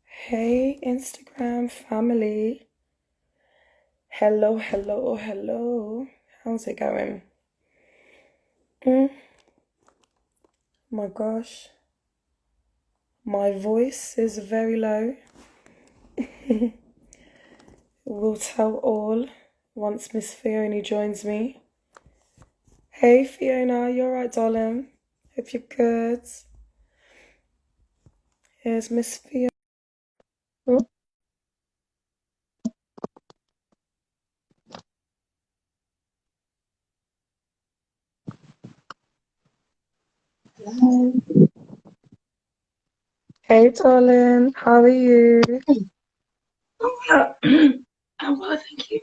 Hey, Instagram family. Hello, hello, hello. How's it going? Mm, my gosh, my voice is very low. We'll tell all once Miss Fiona joins me. Hey, Fiona, you alright, darling? Hope you're good. Here's Miss Fiona. Hello. Hey, darling, how are you? I'm well, thank you.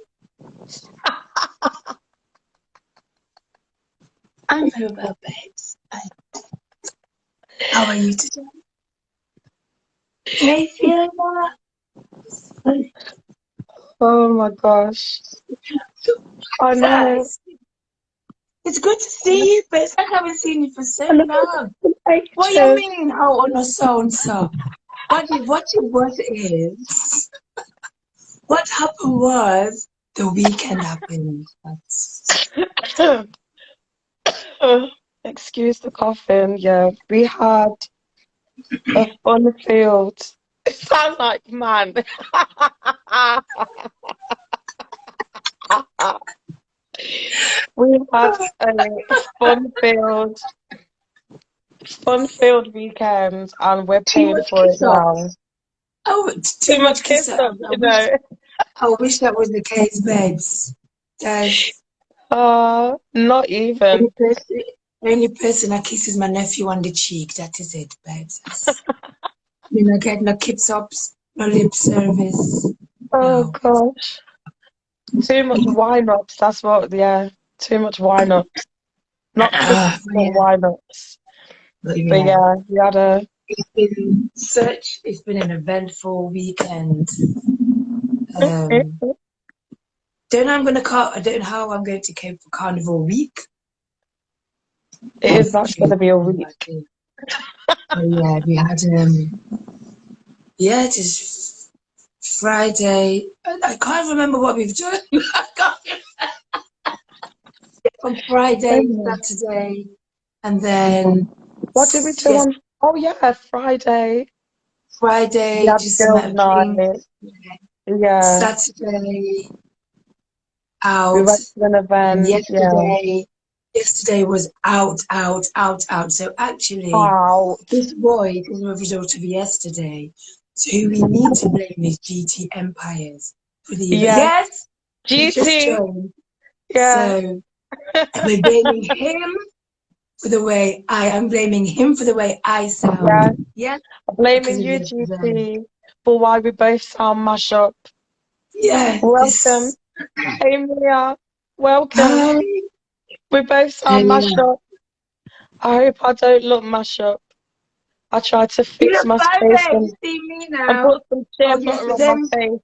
I'm very well, babes. How are you today? Hey, Fiona. Oh my gosh. I know. It's good to see you, but it's like I haven't seen you for so I know. long. Ages. What do you mean? How on a so and so? What is? What happened was the weekend happened. Excuse the coughing. Yeah, we had a fun field. It sounds like man. We had a fun-filled weekend, and we're Too paying much for it kiss now. ups. Oh, Too too much much kiss kiss ups. up, you know. I wish that was the case, babes. Guys. Not Any even. person, any person that kisses my nephew on the cheek, that is it, babes. You know, get no kiss ups, no lip service. Oh No. gosh. Too much wine-ups. That's what. Yeah. Too much wine-ups. Not kisses, but Yeah. wine-ups. But But yeah, yeah, we had a. it's been an eventful weekend. Um, I don't know how I'm going to cope for Carnival Week. It is actually going to be a week. But yeah, we had it is Friday. I can't remember what we've done. From Friday, Saturday, and then What did we do yes, on? Oh yeah, Friday. We Friday had just some girls' drink. night. Yeah, Saturday we out. went to an And event. Yeah. yesterday was out, out, out, out. So actually, Out. this void is a result of yesterday. So who we need to blame is GT Empires for the event. Yes. Yes, he just GT. joined. Yeah. So we're blaming him for the way I am blaming him for the way I Yeah. sound. Yeah, because Blaming of you, yesterday. GT, for why we both sound mash up. Yeah, Welcome. this. Hey Mia. Welcome. Hi. We both sound Yeah. mash up. I hope I don't look mash up. I tried to You fix look my fine, face babe. You see me and now. put some shea Oh, butter on yesterday. my face.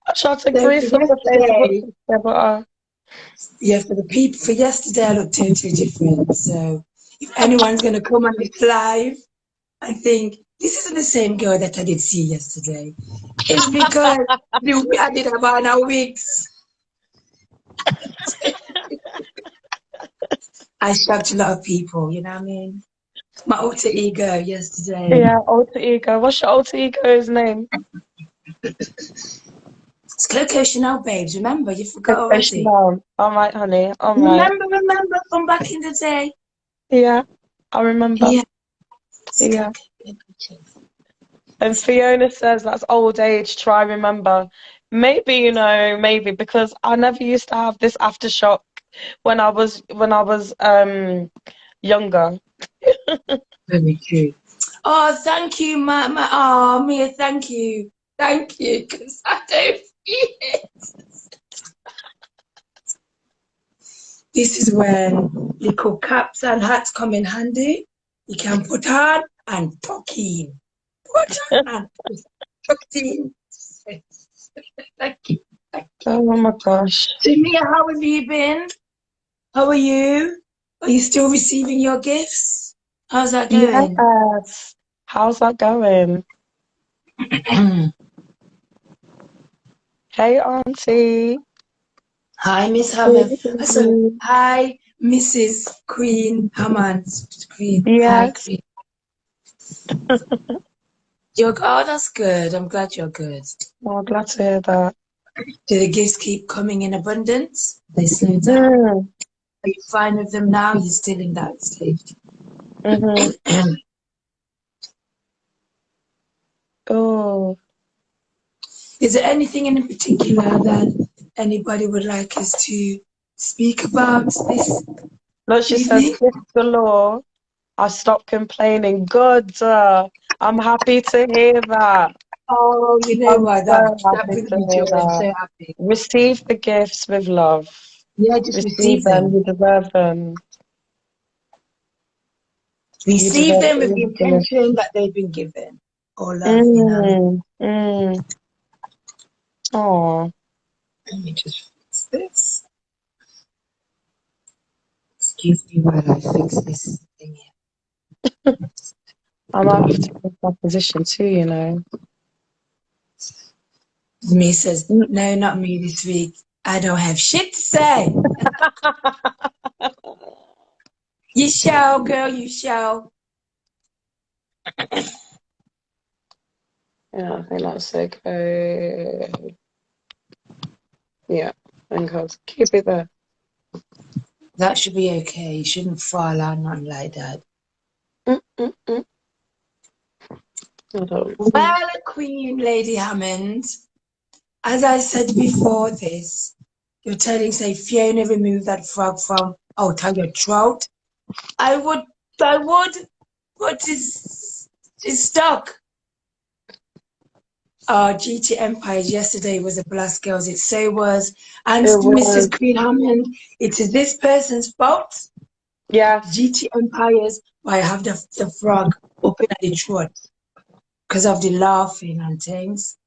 I tried to So for grease up the face and put yesterday, some shea butter. yeah, for the people, for yesterday, I look totally different. So if anyone's going to come on this live and think, this isn't the same girl that I did see yesterday, it's because I did about our wigs. I shocked a lot of people, you know what I mean? My alter ego yesterday. Yeah, alter ego. What's your alter ego's name? It's Coco Chanel, babes. Remember, you forgot Okay, already. Chanel. All right, honey. All right. Remember from back in the day? Yeah, I remember. Yeah. Yeah. And Fiona says that's old age. Try remember. Maybe, maybe because I never used to have this aftershock when I was younger. Very true. Oh, thank you, oh, Mia, thank you. Thank you, because I don't feel it. This is when little caps and hats come in handy. You can put on and tuck in. Put on and tuck in. Thank you. Thank you. Oh my gosh. So, Mia, how have you been? How are you? Are you still receiving your gifts? How's that going? Yes. How's that going? Hey, Auntie. Hi, Miss Hammond. So, hi, Mrs. Queen Hammond. Queen. Hi, Yes. Queen. Oh, that's good. I'm glad you're good. Oh, glad to hear that. Do the gifts keep coming in abundance? They slow down. Mm. Are you fine with them now? You're still in that stage. Mm-hmm. Oh, Is there anything in particular that anybody would like us to speak about this look, she says, evening? gift galore. I stopped complaining. Good. I'm happy to hear that. Oh, you know I'm what? That so that happy brings to me hear joy. I'm that. so happy. Receive the gifts with love. Yeah, just Receive receive them. them. You deserve them. You Receive deserve them with all the the gifts. intention that they've been given. Or love, you know. Mm. Mm. Oh, Let me just fix this. Excuse me while I fix this thing I might have to take my position too, you know. here. Me says, no, not me this week. I don't have shit to say. You shall, girl, you shall. Yeah, I think that's okay. Yeah, thank God. Keep it there. That should be okay. You shouldn't fall out, nothing like that. Mm. I don't. Well, Queen Lady Hammond, as I said before this, you're telling, say, Fiona, remove that frog from out of your throat. I would, but it's stuck. GT Empires yesterday was a blast, girls. It so was. And It was. Mrs. Queen Hammond, it is this person's fault. Yes. GT Empires, why I have the frog open at the throat because of the laughing and things.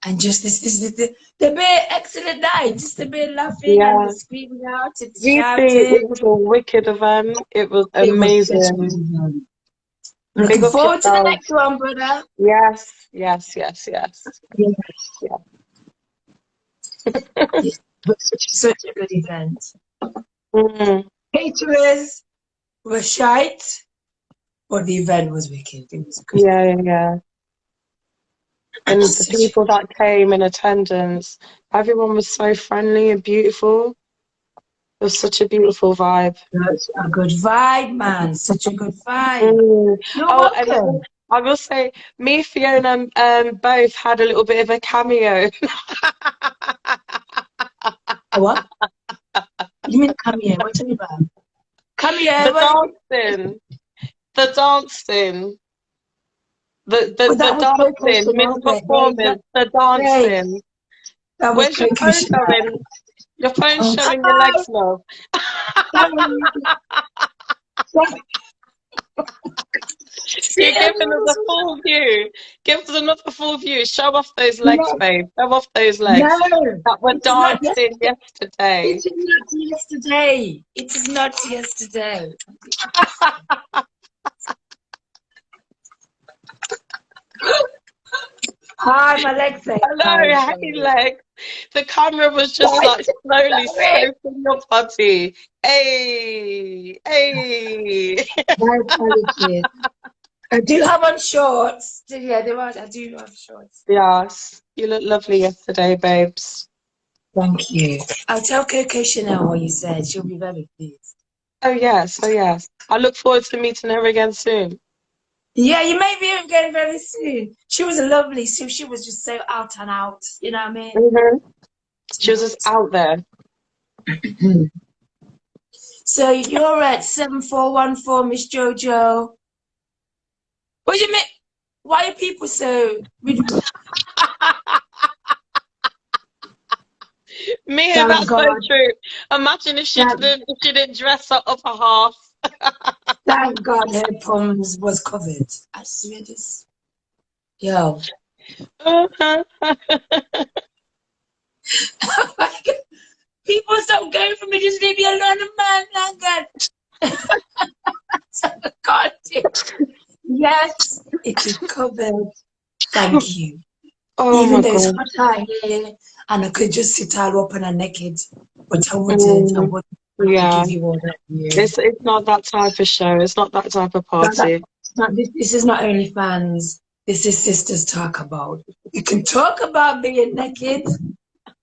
And just the bit excellent night, just a bit laughing and the Yeah. screaming out and GT, shouting. it was a wicked event. It was It was such a good amazing. event. Big Looking up forward to the yourself. next one, brother. Yes, yes, yes, yes. Yeah, Yeah. yeah. But such a good event. Mm. Caterers were shite, but the event was wicked. It was good. Yeah. And the Such people that came in attendance, everyone was so friendly and beautiful. It was such a beautiful vibe. a good vibe, man. Such a good vibe. Mm. You're Oh, and welcome. I will say, me, Fiona, both had a little bit of a cameo. What? You mean cameo? What are you about? Cameo? The What do you mean? dancing, the dancing, But the that was Coco dancing, Miss Chanel, Performance, the babe. dancing. That was Where's your Coco phone Chanel. going? Your phone's Oh, showing your legs, love. sorry. Sorry. You're See, giving us a full view. Give us another full view. Show off those legs, no, babe. Show off those no, legs that were it is not dancing yesterday. yesterday. It is not yesterday. It is not yesterday. Hi, my legs are Hello, tired. hey legs. The camera was just Sorry. like slowly Sorry. stroking your body. Hey. My apologies. I do have on shorts. Yeah, I do have shorts. Yes, you look lovely yesterday, babes. Thank you. I'll tell Coco Chanel what you said. She'll be very pleased. Oh yes, oh yes. I look forward to meeting her again soon. Yeah, you may be again very soon. She was lovely. She was just so out and out. You know what I mean? Hmm. She was just out there. So you're at 7414, Miss Jojo. What do you mean? Why are people so? Mia, Thank that's so God. true. Imagine Thank, if she didn't dress her upper half. thank God her poems was covered. I swear this. Yo. People stop going for me. Just leave me alone, man. So I can't do it. Yes, it is covered. Thank you. Oh Even my though it's God. hot out here, and I could just sit all open and naked, but I wouldn't. I Mm, wouldn't have to yeah. give you all that here. It's not that type of show. It's not that type of Not that, party. this is not OnlyFans. This is Sisters Talk About. You can talk about being naked,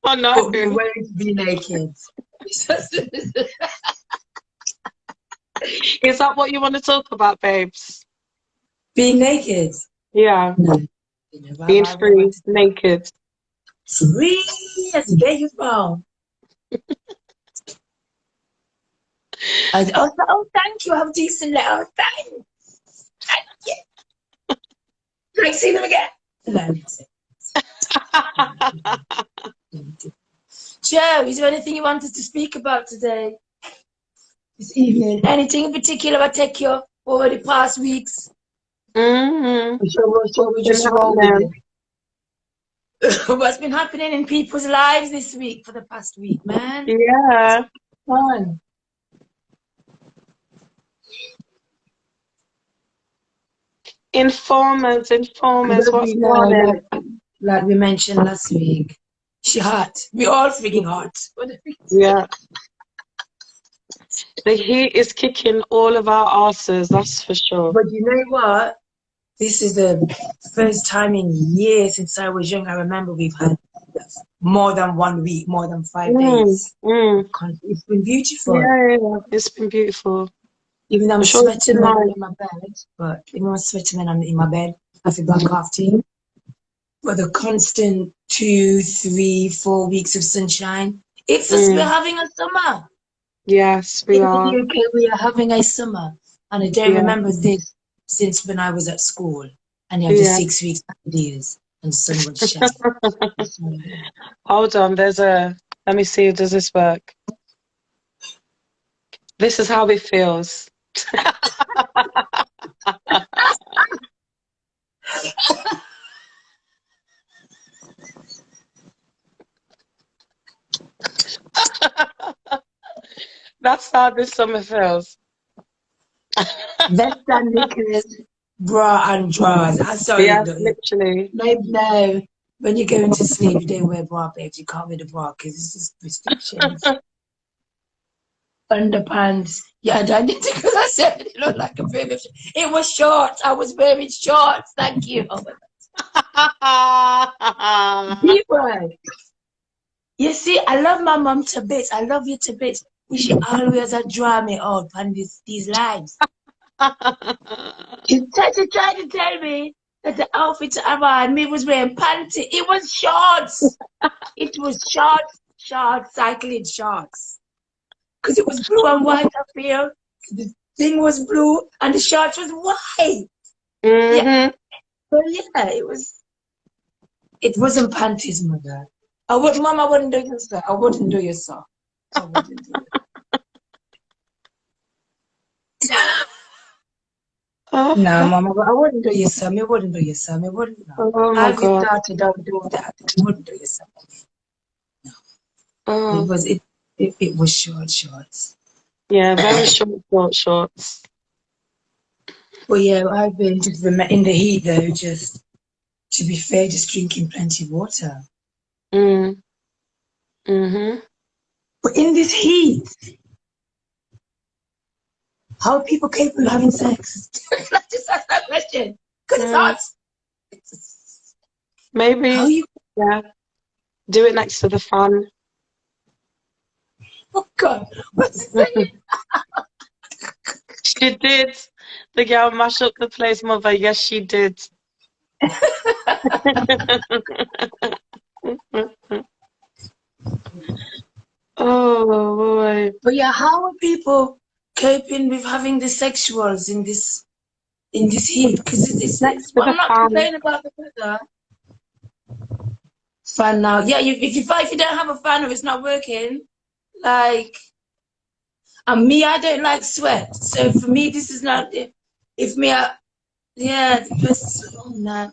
Oh no. but we won't be naked. Is that what you want to talk about, babes? Being naked? Yeah. No. You know, Being I want free, to naked. free as you get your phone. Oh, thank you. How decent. Oh, thank you. Can I see them again? No. Joe, is there anything you want us to speak about today? This evening? Anything in particular I take you over the past weeks? Mm-hmm. Shall we just roll with it? What's been happening in people's lives this week for the past week, man? Yeah. Fun. Informers, what's going on? Like we mentioned last week. She hot. We all freaking hot. Yeah. The heat is kicking all of our asses, that's for sure. But you know what? This is the first time in years since I was young. I remember we've had more than 1 week, more than 5 days. Mm. It's been beautiful. Yeah, it's been beautiful. Even though I'm sure it's sweating been when I'm nice. in my bed, but even when I'm sweating when I'm in my bed, I feel back after. But the constant 2, 3, 4 weeks of sunshine, it's just we're having a summer. Yes, we In the are. UK, we are having a summer. And I don't Yeah. remember this since when I was at school. And you have the Yeah. 6 weeks holidays and sun would shine. Hold on, let me see, does this work? This is how it feels. That's how this summer feels. Vest and knickers, bra and drawers. I saw Yes, it. literally. No. When you're going to sleep, you don't wear bra, babes. You can't wear the bra because it's just restrictions. Underpants. Yeah, I did it because I said it looked like a baby. It was shorts. I was wearing shorts. Thank you. People, you see, I love my mom to bits. I love you to bits. She always draw me out on these lives. She tried to tell me that the outfit around me was wearing panty. It was shorts. It was shorts, cycling shorts. Because it was blue and white up here. The thing was blue and the shorts was white. Yeah. So yeah, it wasn't panties, mother. Mom, I wouldn't do you so. I wouldn't do you so. I wouldn't do it. No, Mom, I wouldn't do you so. I wouldn't do you so. I wouldn't. No. Oh my Have you God. started don't do that? I wouldn't do you so. No. Oh. It was shorts. Yeah, very short shorts. But yeah, I've been just in the heat though, just to be fair, just drinking plenty of water. But in this heat, how are people capable of having sex? Let's just ask that question. Because it's hot. How Maybe, you? yeah. Do it next to the fan. Oh God, what's it saying? She did. The girl mashed up the place, mother. Yes, she did. Oh boy. But yeah, how are people coping with having the sexuals in this heat? Because it's like Next to well, the I'm not fan. complaining about the weather. Fan now, yeah. If you don't have a fan or it's not working, like, and me, I don't like sweat. So for me, this is not. If me, yeah, oh no.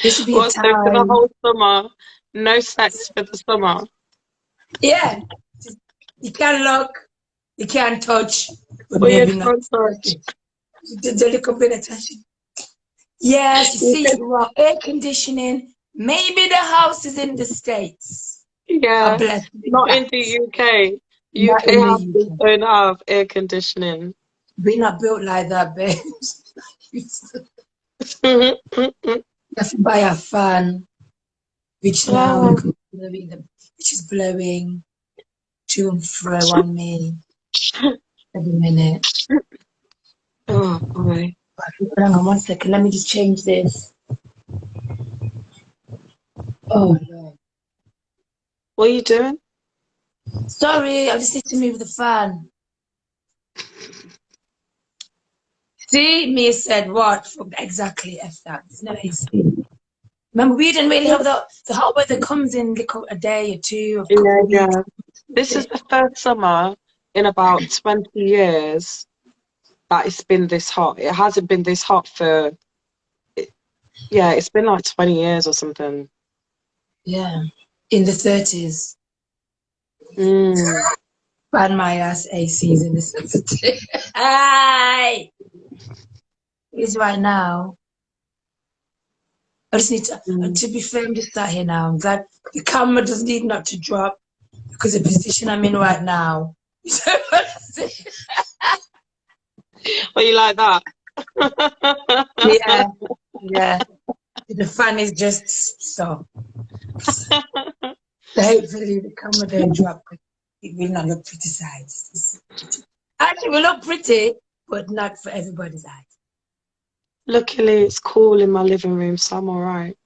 There should be a Also, for the time. whole summer, no sex for the summer. Yeah. You can look, you can touch, but Well, you maybe not. can't touch. The little bit of attention. Yes, you see, well, air conditioning. Maybe the house is in the States. A Yeah, blessing not in that. the UK. Not UK in the houses UK. don't have air conditioning. We're not built like that, babe. You have to buy a fan, which now Oh, look, which is blowing to and fro on me every minute. oh boy. Hang on 1 second, let me just change this. Oh no. What are you doing? Sorry, I just need to move the fan. See, me said what? Exactly, F that. It's no AC. Remember, we didn't really have the hot weather comes in like a day or two, a couple Yeah, of weeks. yeah. This is That's it. the first summer in about 20 years that it's been this hot. It hasn't been this hot for, yeah, it's been like 20 years or something. Yeah, in the 30s. Mm. Ban my ass ACs in the 70s. Hey! It's right now. I just need Mm. to be fair, I'm just sat here now. I'm glad the camera does need not to drop because the position I'm in right now. Well, you like that? Yeah, yeah. The fan is just so. So hopefully the camera don't drop. It will not look pretty sides. Actually, it will look pretty, but not for everybody's eyes. Luckily, it's cool in my living room, so I'm all right.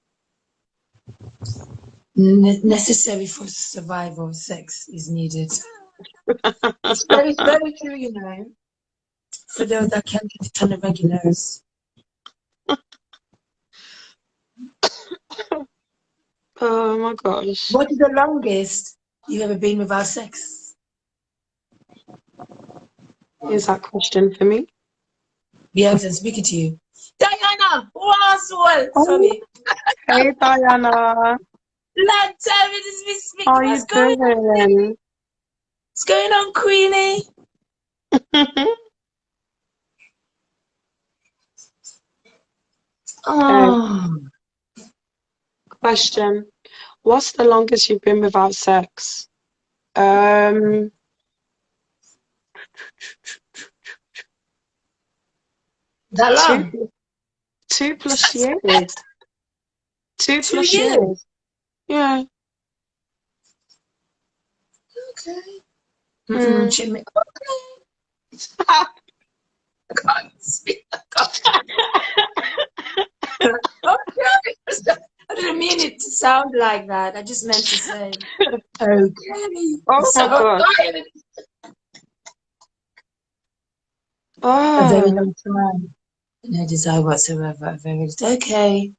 Necessary for survival, sex is needed. It's very true, you know. For those that can't get it on the regulars. Oh my gosh. What is the longest you've ever been without sex? Is that question for me? Yes, I'm speaking to you. Diana! Well, Oh, sorry. hey, Diana. Long time it is me How speaking. are you What's going on? doing? What's going on, Queenie? Okay, Oh, question. What's the longest you've been without sex? Um, that two, long? 2+ years. Two Two plus years. years. Yeah. Okay. Mm. Jimmy. I can't speak. I can't. Okay. I didn't mean it to sound like that. I just meant to say, okay. Oh So my God. a very Oh. long time. No desire whatsoever. A very okay.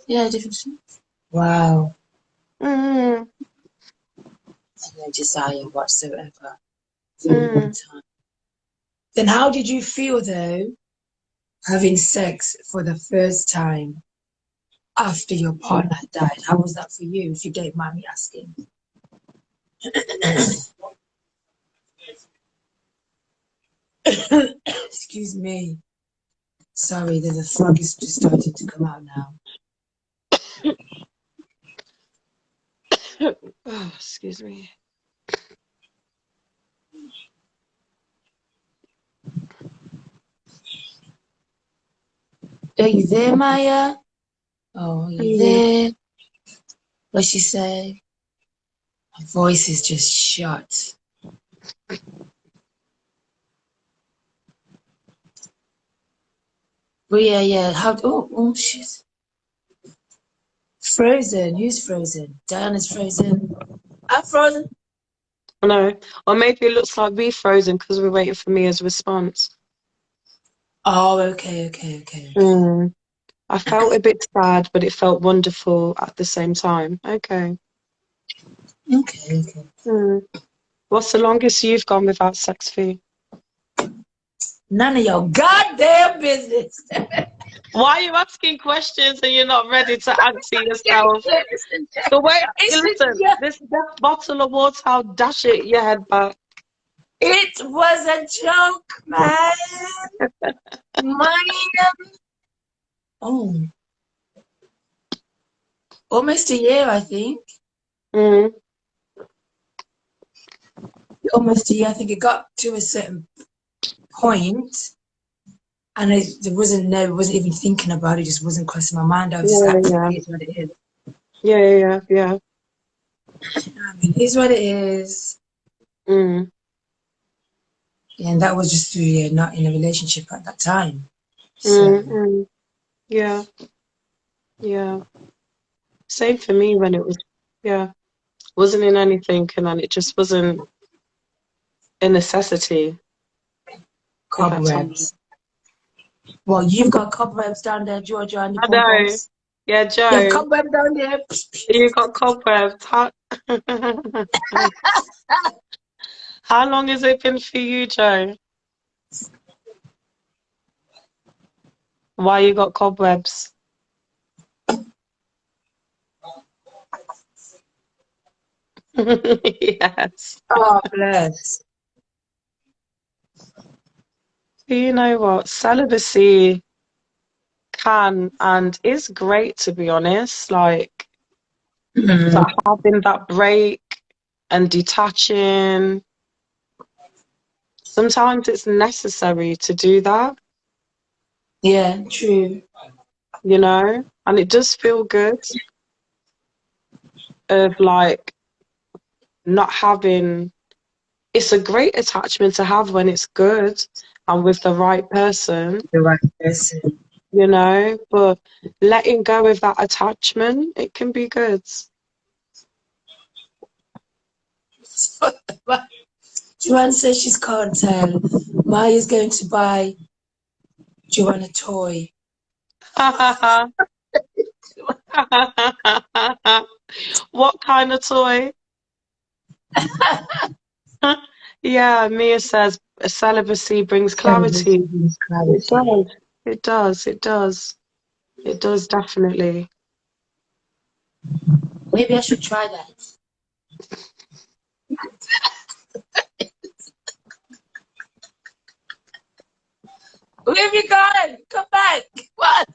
Yeah, different. Wow. Mm, No desire whatsoever. Very long mm. time. Then how did you feel though, having sex for the first time after your partner had died? How was that for you, if you don't mind me asking? Excuse me. Sorry, there's a frog is just starting to come out now. Oh, excuse me. Are you there, Maya? Oh, are you Mm. there? What she say? Her voice is just shut. But yeah, yeah. How? Oh, shit. Frozen. Who's frozen? Diana's frozen. I'm frozen. I know. Or maybe it looks like we're frozen because we're waiting for Mia's response. Oh, okay. Mm. I felt a bit sad, but it felt wonderful at the same time. Okay. Okay. Mm. What's the longest you've gone without sex for you? None of your goddamn business. Why are you asking questions and you're not ready to answer yourself? The way, listen, Yeah. this bottle of water, I'll dash it your head back. It was a joke, man. Mine. Oh, almost a year, I think. Mm. Almost a year. I think it got to a certain point, and it wasn't even thinking about it. Just wasn't crossing my mind. I was just Yeah, acting. yeah, It is what it is. yeah. I mean, it is what it is. Mm. And that was just through not in a relationship at that time. So, Mm. Yeah, yeah. Same for me when it was, yeah, wasn't in anything, and then it just wasn't a necessity at that time. cobwebs. Well, you've got cobwebs down there, Georgia, and the I pom know. poms. Yeah, You have Joe, cobwebs down there. you got cobwebs. How long has it been for you, Joe? Why you got cobwebs? Yes. Oh, bless. You know what? Celibacy can and is great, to be honest. Like Mm, that, having that break and detaching. Sometimes it's necessary to do that, yeah, true. you know, and it does feel good of like not having. It's a great attachment to have when it's good and with the right person, The right person. you know, but letting go of that attachment, it can be good. Joanne says she can't tell. Maya's going to buy Joanne a toy. What kind of toy? Yeah, Mia says celibacy brings clarity. Celibacy brings It clarity. does. It does. It does. It does definitely. Maybe I should try that. Where have you gone? Come back. What?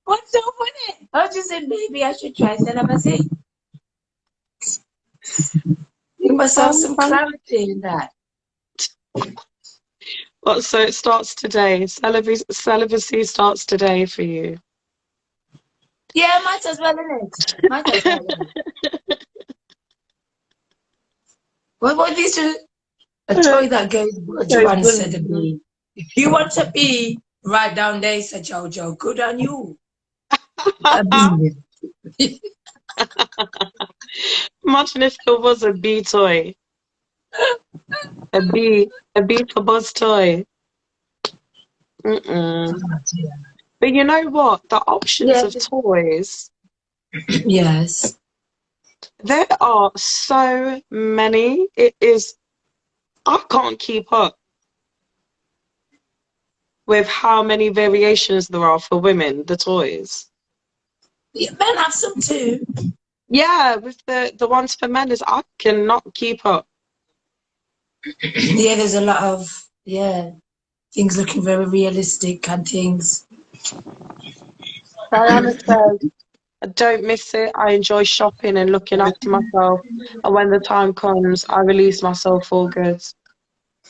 What's so funny? I just said maybe I should try celibacy. Give myself some Um, clarity in that. Well, so it starts today. Celibacy starts today for you. Yeah, might as well, innit? Might as well, innit? What is a toy that goes, Goes Joanne said to boom. me, if you want to be right down there, said Jojo, good on you. A bee. Imagine if there was a bee toy, a bee for Buzz toy. Mm-mm. But you know what? The options Yeah, of toys, yes. there are so many. It is, I can't keep up with how many variations there are for women, the toys. Yeah, men have some too. Yeah, with the ones for men is I cannot keep up. Yeah, there's a lot of, things looking very realistic and things. Diana says, I don't miss it. I enjoy shopping and looking after myself. And when the time comes, I release myself for good.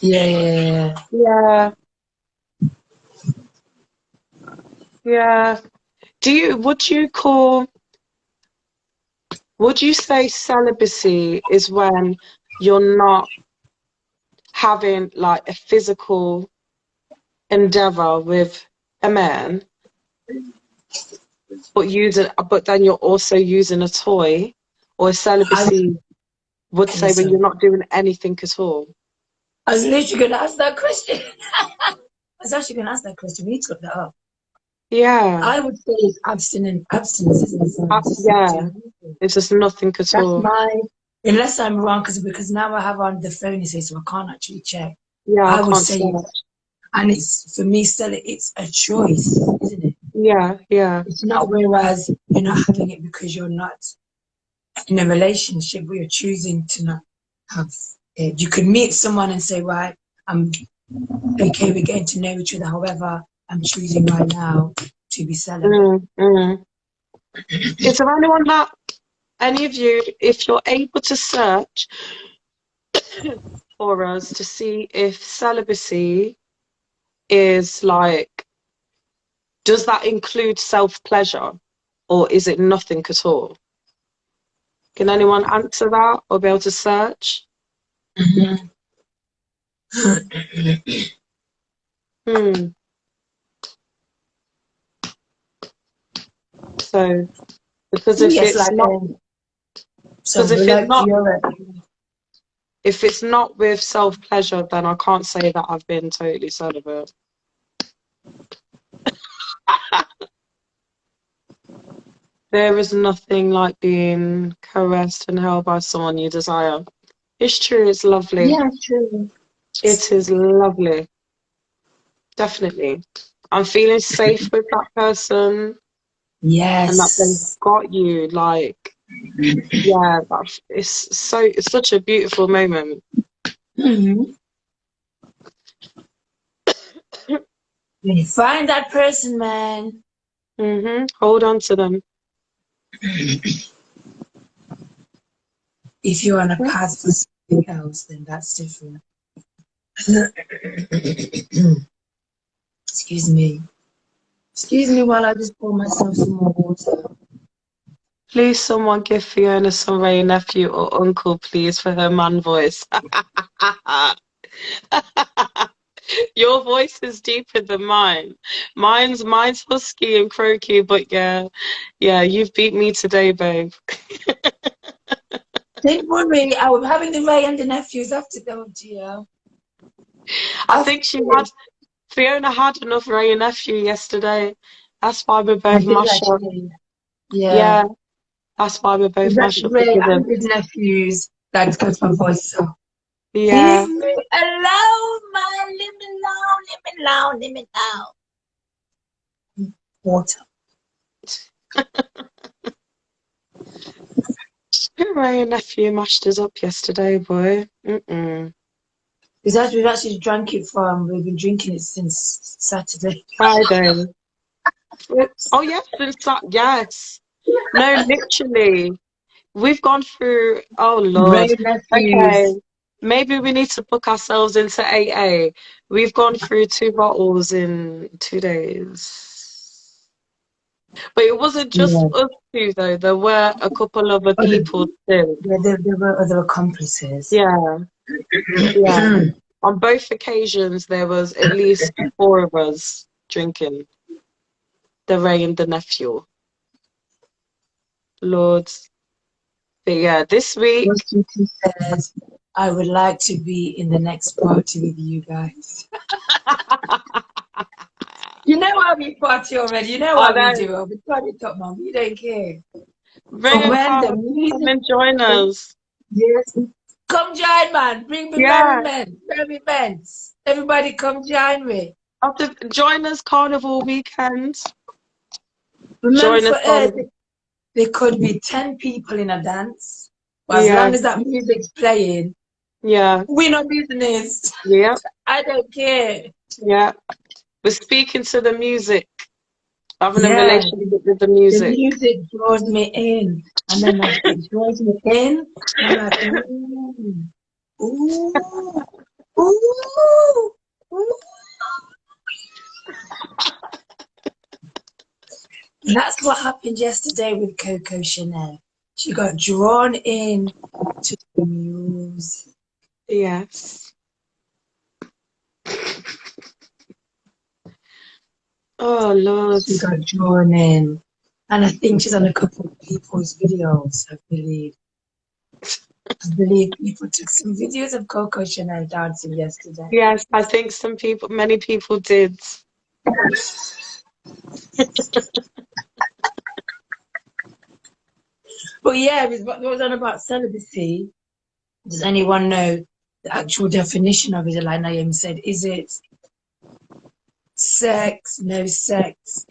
Yeah. Yeah, yeah. Would you say celibacy is when you're not having like a physical endeavor with a man, but then you're also using a toy, or I celibacy would say when listen. you're not doing anything at all? I was literally gonna ask that question. I was actually gonna ask that question. We need to look that up. Yeah. I would say it's abstinence, isn't it? From Yeah. sexuality. It's just nothing at That's all. my, unless I'm wrong, because now I have on the phone, you say, so I can't actually check. Yeah, I I would can't say say. it's, and it's, for me, still, it's a choice, isn't it? Yeah, yeah. It's not whereas you're not having it because you're not in a relationship where you're choosing to not have it. You could meet someone and say, right, I'm okay, we're getting to know each other. However, I'm choosing right now to be celibate. Mm. Is there anyone that, any of you, if you're able to search for us to see if celibacy is like, does that include self-pleasure or is it nothing at all? Can anyone answer that or be able to search? Mhm. Hmm. So, because if Yes, it's like not, so because if it's like not, you're if it's not with self-pleasure, then I can't say that I've been totally celibate. There is nothing like being caressed and held by someone you desire. It's true, it's lovely. yeah, true. It is lovely. Definitely. I'm feeling safe with that person and that they've Yes. got you. Like, yeah, it's such a beautiful moment. Mhm. When you find that person, man, Hold on to them. if you're on a path for something else, then that's different. Excuse me. Excuse me while I just pour myself some more water. Please, someone give Fiona some Ray nephew or uncle, please, for her man voice. Your voice is deeper than mine. Mine's husky and croaky, but yeah, you've beat me today, babe. Don't worry, I was having the Ray and the nephews after them, Gio. I After think Fiona had enough Ray and nephew yesterday. That's why we're I both did mashed up. actually, yeah. Yeah, that's why we're It's both that mashed up Ray because and of his nephews that got my voice up. yeah. Leave me alone, man. Leave me alone. Leave me alone. Leave me alone. Water. Ray and nephew mashed us up yesterday, boy. Because we've actually drank it from, we've been drinking it since Saturday. Friday. Oh yes, yes. No, literally. We've gone through, oh Lord. Ray Okay. nephews. Maybe we need to book ourselves into AA. We've gone through 2 bottles in 2 days. But it wasn't just Yeah. us two though. There were a couple other Other, people still. yeah, there were other accomplices. Yeah, yeah. On both occasions there was at least 4 of us drinking the Ray and the nephew. Lord. But yeah, this week Prostitute says, I would like to be in the next party with you guys. You know how we party already. You know I what we know. do. We turn it up, man. We don't care. Bring But a when the car, come music, and join us. yes, come join, man. Bring the merry Yeah. men, merry men. Everybody come join me. After join us carnival weekend. Remember, Join for us us, carnival. there could be 10 people in a dance. But as Yeah, long as that music's playing, yeah, we no business. yeah, I don't care. yeah. We're speaking to the music, having a Yeah, relationship with the the music. music draws me in. And then as it draws me in, I'm like, ooh, ooh, ooh, ooh. And that's what happened yesterday with Coco Chanel. She got drawn in to the music. Yes. Oh Lord. She got drawn in. And I think she's on a couple of people's videos, I believe. I believe people took some videos of Coco Chanel dancing yesterday. Yes, I think many people did. But yeah, what was on about celibacy? Does anyone know the actual definition of it? Like Naomi said, is it sex, no sex?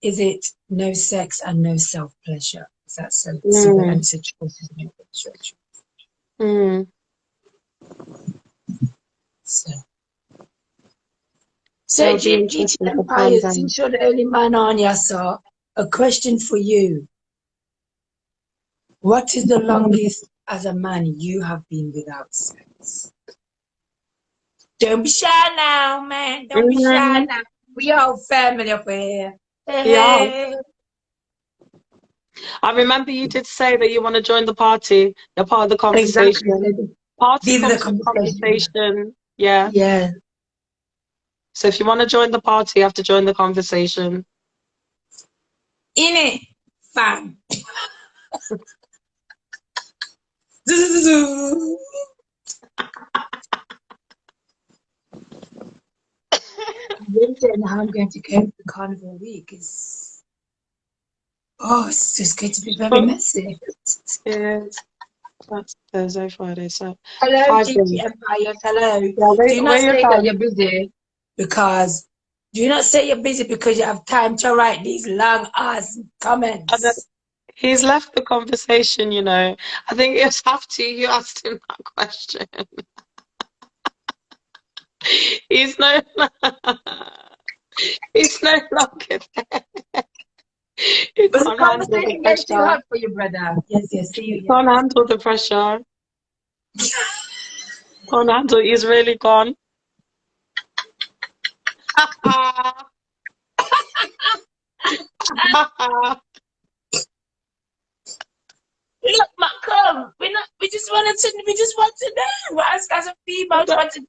Is it no sex and no self-pleasure? Is that celibacy? But and it's a choice, isn't it? Church. So It'll be GT interesting to Empire, find out. since you're the only man on here, so a question for you. What is the longest as a man you have been without sex? Don't be shy now, man. Don't be shy now. We all family up here. Yeah. Hey. I remember you did say that you want to join the party. You're part of the Exactly. conversation. Party These are the comes with conversation. conversation. Yeah. Yeah. So if you want to join the party, you have to join the conversation. In it, fam. I really don't know how I'm going to cope the carnival week. It's just going to be very messy. Yeah, that's Thursday, Friday. So Hello, hi, GT Jim. Empire. Hello. Yeah, Do not where you say that from? you're busy because do not say you're busy because you have time to write these long ass comments. He's left the conversation, you know. I think you have to. You asked him that question. He's no, he's no longer there. He Was the can't handle the conversation getting too pressure. hot for you, brother? Yes, yes. See He you. can't Yes. handle the pressure. Can't handle. He's really gone. Look, come. We just want to know. As a female, we want to.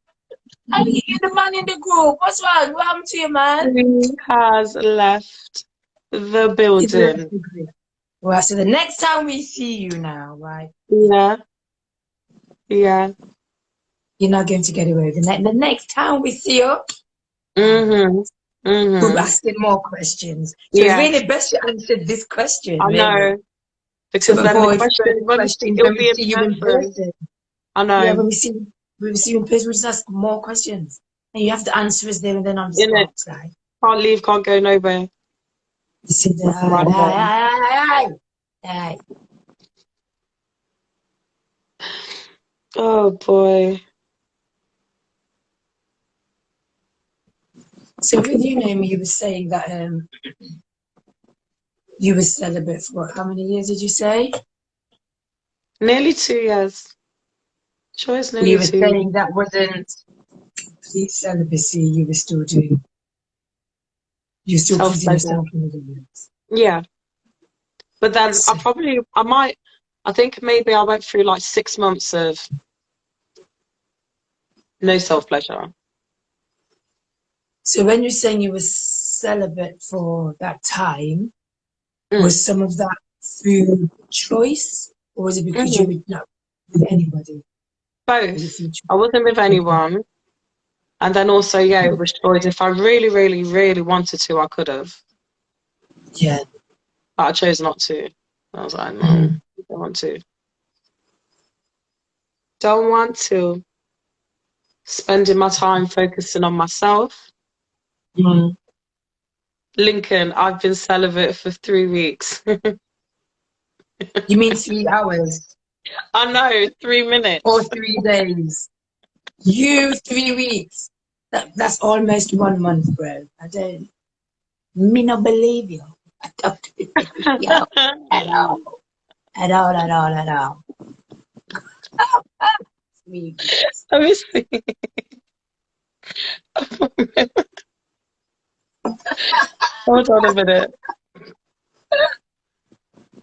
Are you the man in the group? What's wrong? What happened to you, man? He has left the He's left building. the group. Well, so the next time we see you now, right? Yeah, yeah. You're not going to get away with it. The next time we see you, Mhm. we'll be Mhm. asking more questions. So it's Yeah, really best you answered this question, I really, know. to Because then the avoid question, further questions it'll when we be in see you in person. person. I Yeah, know. when we see you in person, we just ask more questions. And you have to answer us there and then on the In it, spot, right? can't leave, can't go nowhere. You see the Right home. aye. Oh boy. So with you, Naomi, you were saying that you were celibate for how many years did you say? Nearly 2 years. Sure, it's You nearly were 2 years. saying that wasn't complete celibacy, you were still doing, you're still putting Self-pleasure. yourself in the limits. Yeah. But then So, I think maybe I went through like 6 months of no self-pleasure. so when you're saying you were celibate for that time, Mm. was some of that through choice, or was it because you Mhm. were not with anybody? Was it Both. through I wasn't with choice? Okay. anyone. And then also, yeah, it was choice. If I really, really, really wanted to, I could have. Yeah. But I chose not to. I was like, no, Mm. I don't want to. Don't want to. Spending my time focusing on myself. Mm. Lincoln, I've been celibate for 3 weeks. You mean 3 hours I know, or 3 minutes. 3 days? You 3 weeks. That's almost 1 month, bro. I don't. Me not believe you. I don't believe you at all. At all. At all. At all. 3 weeks. Let me see. Hold on a minute.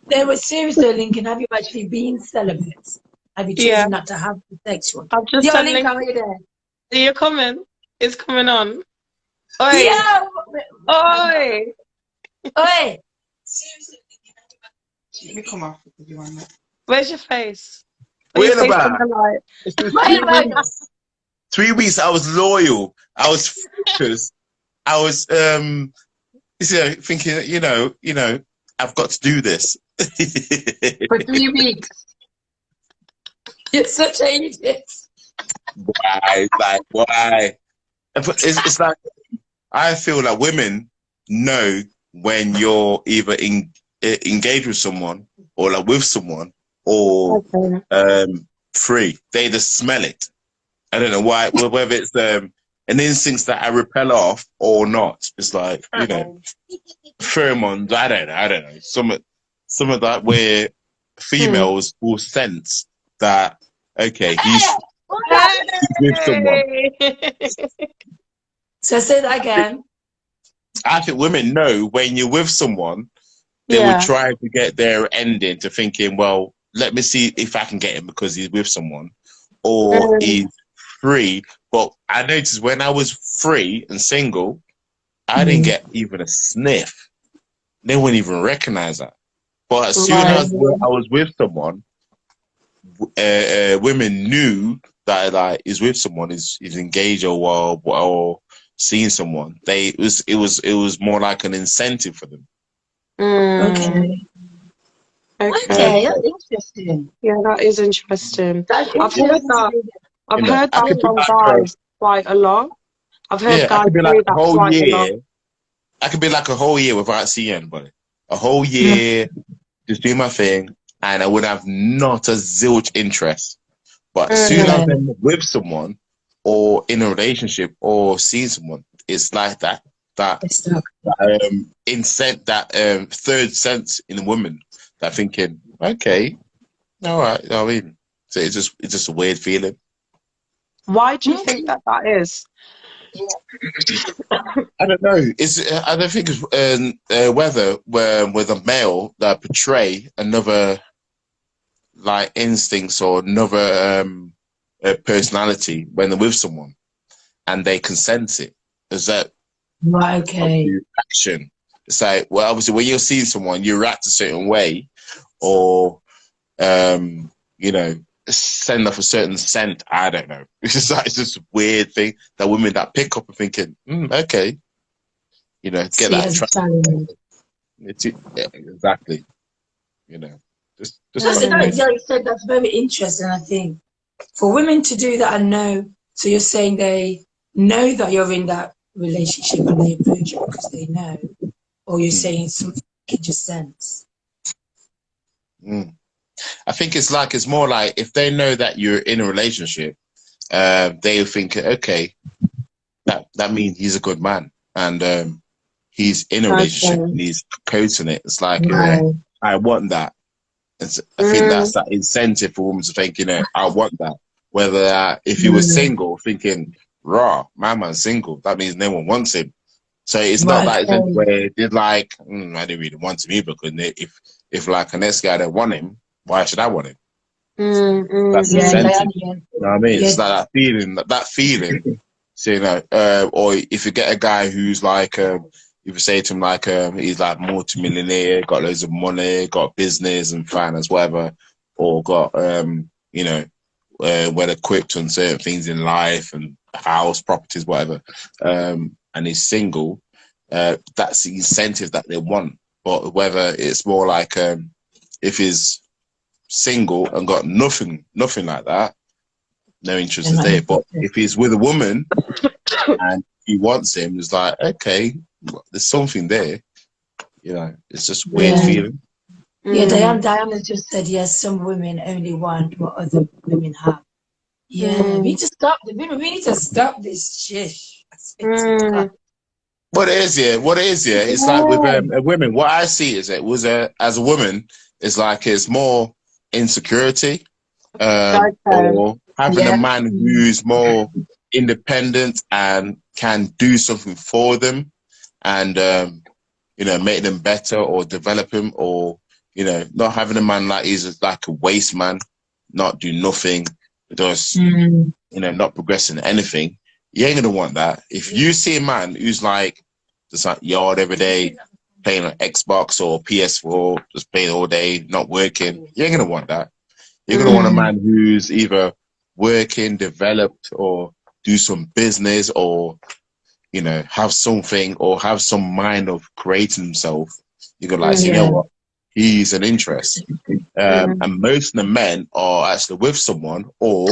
They were seriously, Lincoln. Have you actually been celibate? Have you Yeah, chosen not to have the sexual? I've just Yo, said Lincoln, Lincoln. are you there? You're coming. It's coming on. Oi, Yo! oi. Oi! Seriously, Let me come off if you want it. Where's your face? Put your Wait face in about the light. my God. 3 weeks. I was loyal. I was focused. I was thinking, I've got to do this. For 3 weeks. You're such an idiot. Why? Like, why? It's like, I feel like women know when you're either engaged with someone or like with someone or free. They just smell it. I don't know why, whether it's an instinct that I repel off or not. It's like, pheromones. I don't know. Some of that where females will sense that, okay, he's with someone. So say that again. I think women know when you're with someone, they would try to get their ending to thinking, well, let me see if I can get him because he's with someone or he's free. But I noticed when I was free and single, I didn't get even a sniff. They wouldn't even recognize that. But as soon as I was with someone, women knew that like is with someone, is engaged or seeing someone. It was more like an incentive for them. Okay, that's interesting. Yeah, that is interesting. That's I've heard that. I've heard I that could be from like guys quite a lot. I've heard I guys could be say like a that whole quite a year. lot. I could be like a whole year without seeing anybody. A whole year, just doing my thing, and I would have not a zilch interest. But as soon as I'm with someone, or in a relationship, or seeing someone, it's like that third sense in a woman that thinking, okay, all right, I mean, so it's just a weird feeling. Why do you think that is? I don't know. I don't think it's whether with a male that portray another like instincts or another personality when they're with someone and they can sense it. Is that action? It's like, well, obviously when you're seeing someone, you react a certain way, or send off a certain scent. I don't know. It's just a weird thing that women that pick up and thinking, okay, get that. Exactly. Just you said that's very interesting. I think for women to do that and know. So you're saying they know that you're in that relationship and they approach you because they know, or you're saying something you can just sense. I think it's more like if they know that you're in a relationship, they'll think, okay, that means he's a good man and he's in a relationship and he's coating it. It's like, I want that. I think that's that incentive for women to think, I want that. Whether if you were single, thinking, raw, my man's single, that means no one wants him. So it's not like where they're like, I didn't really want him either, because if like a next guy don't want him, why should I want him? That's incentive. You know what I mean? It's like that feeling. So, or if you get a guy who's like, if you say to him like, he's like multi-millionaire, got loads of money, got business and finance, whatever, or got, well equipped on certain things in life and house, properties, whatever, and he's single, that's the incentive that they want. But whether it's more like, if he's single and got nothing like that, no interest is there. But if he's with a woman and he wants him, it's like, okay, there's something there. It's just weird feeling. Yeah, Diana just said, yes, some women only want what other women have. Yeah, we need to stop the women. We need to stop this shit. What it is, it's like with women, what I see is as a woman, it's like it's more insecurity, or having a man who's more independent and can do something for them and make them better or develop him, or not having a man like he's like a waste man, not do nothing, just not progressing anything. You ain't gonna want that. If you see a man who's like just like yard every day, playing on Xbox or PS4, just playing all day, not working, you ain't gonna want that. You're gonna want a man who's either working, developed, or do some business, or you know, have something or have some mind of creating himself, you go like, you know Yeah. what, he's an interest. Mm. And most of the men are actually with someone or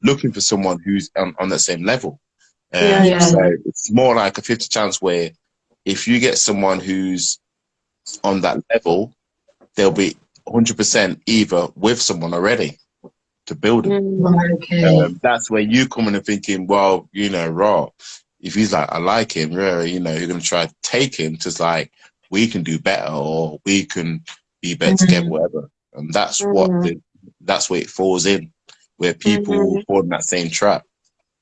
looking for someone who's on the same level. Yeah, Yeah. So it's more like a 50 chance where if you get someone who's on that level, they'll be 100% either with someone already to build them. Right, okay. That's where you come in and thinking, well, you know, raw. If he's like, I like him, really, you know, you're going to try to take him to like, we can do better or we can be better together, whatever. And that's that's where it falls in, where people fall in that same trap.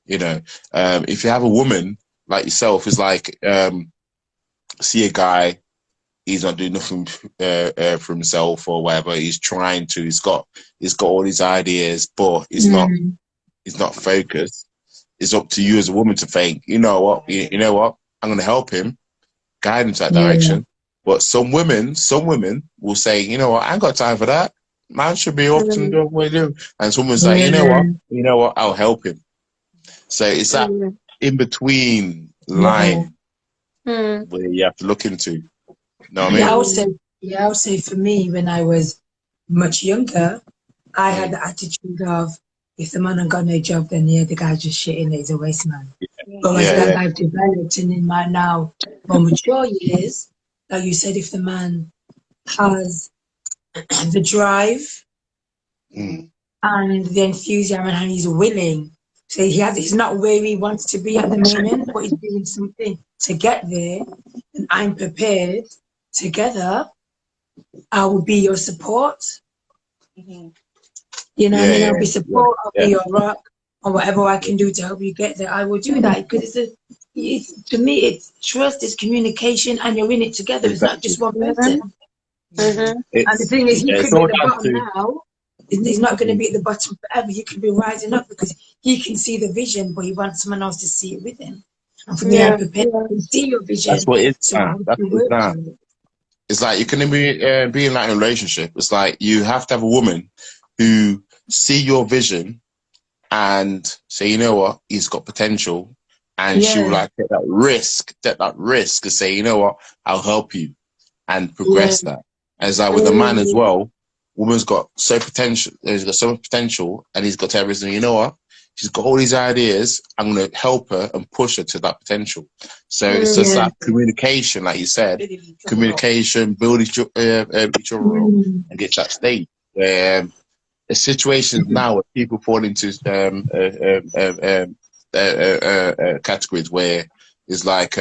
You know, if you have a woman like yourself, who's like, see a guy, he's not doing nothing for himself or whatever. He's trying to. He's got all these ideas, but he's not focused. It's up to you as a woman to think, you know what, you know what, I'm going to help him, guide him to that direction. But some women will say, you know what, I ain't got time for that. Man should be off and doing what he do. And someone's like, you know what, I'll help him. So it's that in between line where you have to look into. You know what I mean? I would say for me, when I was much younger, I had the attitude of, if the man ain't got no job, then the guy's just shitting, he's a waste man. But as I've developed and in my now more mature years, like you said, if the man has the drive and the enthusiasm and he's willing, so he's not where he wants to be at the moment, but he's doing something to get there, and I'm prepared. Together, I will be your support. You know what I mean? I'll be support, I'll be your rock, or whatever I can do to help you get there, I will do that. Because to me, it's trust, it's communication, and you're in it together. It's not just one person. And the thing is, he could be at the bottom now. He's not going to be at the bottom forever. He could be rising up because he can see the vision, but he wants someone else to see it with him. And for me, I'm prepared to see your vision. That's what it's so That's what it's It's like you can be in like a relationship. It's like you have to have a woman who see your vision and say, you know what, he's got potential, and she will like take that risk and say, you know what, I'll help you and progress that. As like with a man as well, woman's got so potential, he's got so much potential, and he's got everything. You know what? She's got all these ideas. I'm going to help her and push her to that potential. So it's just like communication, like you said, communication, build each other up and get that state. The situations now where people fall into categories where it's like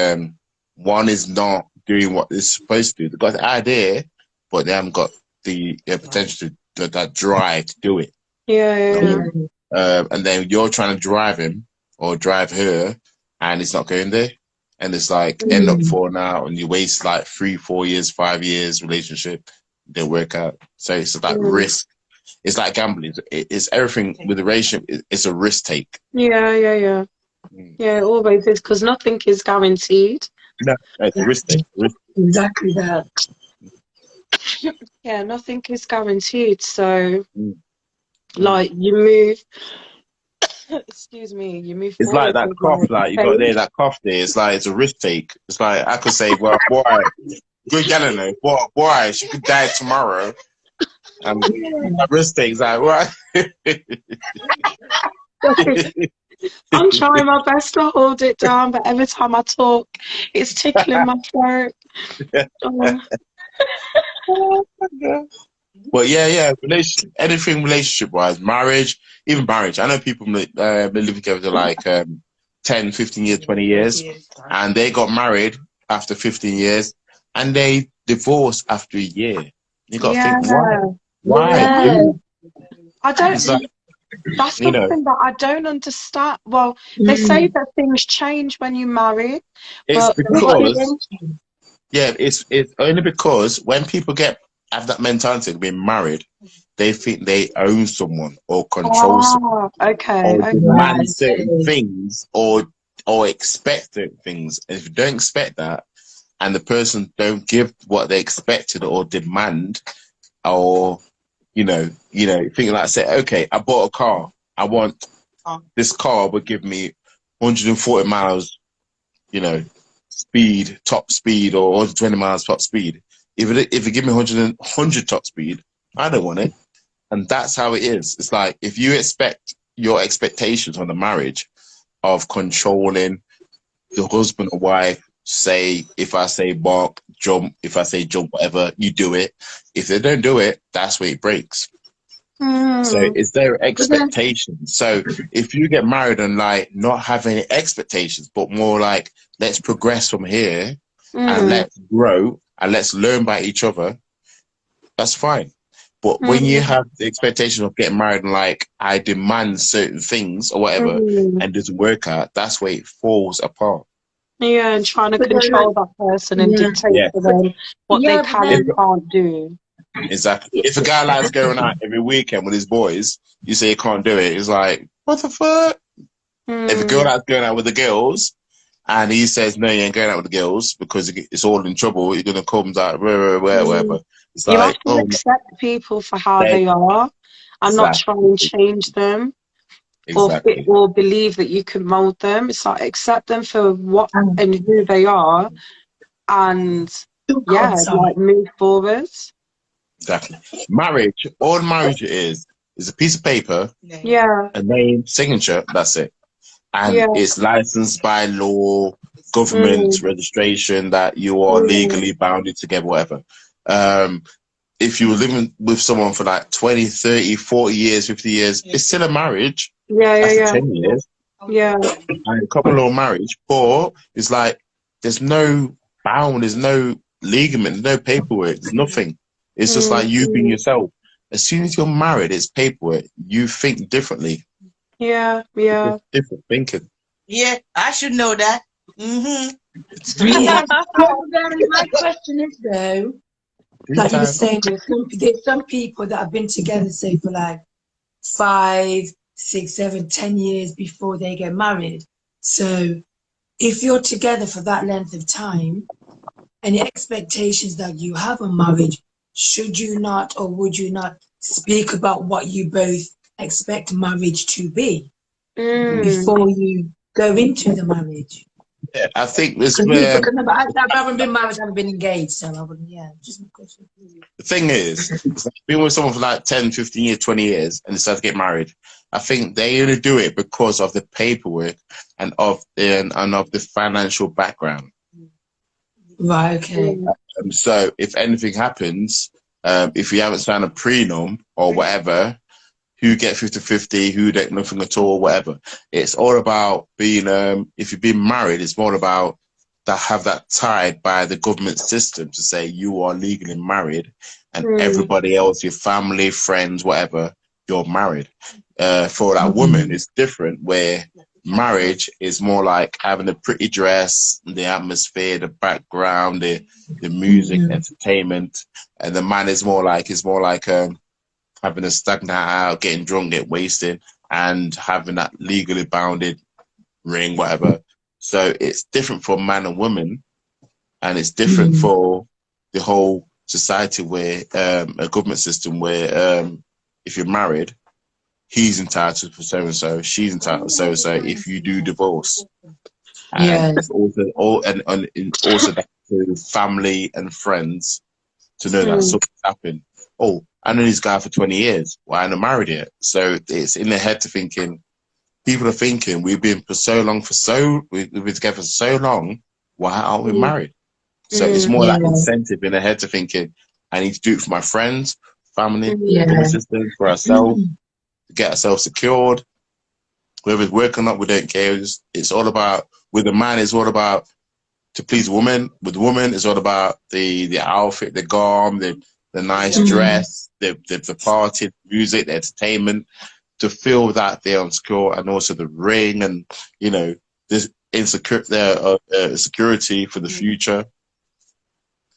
one is not doing what they're supposed to do. They've got the idea, but they haven't got the potential to that drive to do it. And then you're trying to drive him or drive her, and it's not going there. And it's like end up falling out, and you waste like 3-4 years, 5 years relationship, didn't work out. So it's like risk. It's like gambling. It's everything with the relationship. It's a risk take. Yeah, it always is, because nothing is guaranteed. No, it's a risk take. Exactly that. Yeah, nothing is guaranteed. So, like, you move. Excuse me. You move. It's like that cough. Like you got there, that cough there. It's like it's a risk take. It's like I could say, well, boy, good know, boy, she could die tomorrow. And that risk take is like what? I'm trying my best to hold it down, but every time I talk, it's tickling my throat. But anything relationship wise, marriage, even marriage. I know people been living together like 10, 15 years, 20 years, and they got married after 15 years, and they divorced after a year. You got to think, why? I don't. That's something that I don't understand. Well, they say that things change when you marry. It's because it's only because when people have that mentality of being married, they think they own someone or control someone, or demand certain things, or expect certain things. And if you don't expect that, and the person don't give what they expected or demand, or thinking like, say, okay, I bought a car, I want this car would give me 140 miles, speed, top speed, or 120 miles top speed. If it give me 100 top speed, I don't want it. And that's how it is. It's like, if you expect your expectations on a marriage of controlling the husband or wife, say, if I say bark, jump, if I say jump, whatever, you do it. If they don't do it, that's where it breaks. So it's their expectations. So if you get married and like not have any expectations, but more like, let's progress from here and let's grow and let's learn by each other, that's fine. But when you have the expectation of getting married and like, I demand certain things or whatever, and it doesn't work out, that's where it falls apart. Yeah, and trying to control that person and dictate to them what they can and can't do. Exactly. If a guy likes going out every weekend with his boys, you say he can't do it. He's like, what the fuck? If a girl likes going out with the girls, and he says, no, you ain't going out with the girls because it's all in trouble, you're going to come like, wherever. It's You like, have to accept people for how they are and not try and change them or believe that you can mold them. It's like, accept them for what and who they are and, like, move forward. Exactly. Marriage, all marriage is a piece of paper, a name, signature, that's it. And it's licensed by law, government registration that you are legally bounded together, whatever. If you were living with someone for like 20, 30, 40 years, 50 years, it's still a marriage. After 10 years. And a common law marriage, but it's like, there's no bound, there's no ligament, there's no paperwork, there's nothing. It's just like you being yourself. As soon as you're married, it's paperwork. You think differently. It's different thinking. Yeah, I should know that. My question is though, like you were saying, there's some people that have been together, say, for like 5, 6, 7, 10 years before they get married. So if you're together for that length of time, any expectations that you have on marriage, should you not or would you not speak about what you both expect marriage to be before you go into the marriage? Yeah, I think this where... I haven't been married, I haven't been engaged, so I wouldn't, just my question. The thing is, being with someone for like 10, 15 years, 20 years, and decide to get married, I think they only do it because of the paperwork and of the financial background. Right, okay. So if anything happens, if you haven't signed a prenum or whatever, who get 50-50, who get nothing at all, whatever. It's all about being, if you've been married, it's more about have that tied by the government system to say you are legally married and everybody else, your family, friends, whatever, you're married. For that woman, it's different where marriage is more like having a pretty dress, the atmosphere, the background, the music, entertainment, and the man is more like having a stag night out, getting drunk, get wasted, and having that legally bounded ring, whatever. So it's different for man and woman, and it's different for the whole society where a government system where if you're married, he's entitled for so and so, she's entitled so and so. If you do divorce, and also also that to family and friends to know that something's happened. Oh, I know this guy for 20 years. Well, I never married yet. So it's in their head to thinking. People are thinking we've been for so long, we've been together for so long. Why aren't we married? So it's more like incentive in their head to thinking, I need to do it for my friends, family, government system, for ourselves, to get ourselves secured. Whether it's work or not, we don't care. It's all about, with the man, it's all about to please a woman. With the woman, it's all about the outfit, the garb, the nice dress, the party, the music, the entertainment, to feel that they're unsecure, and also the ring, and this security for the future.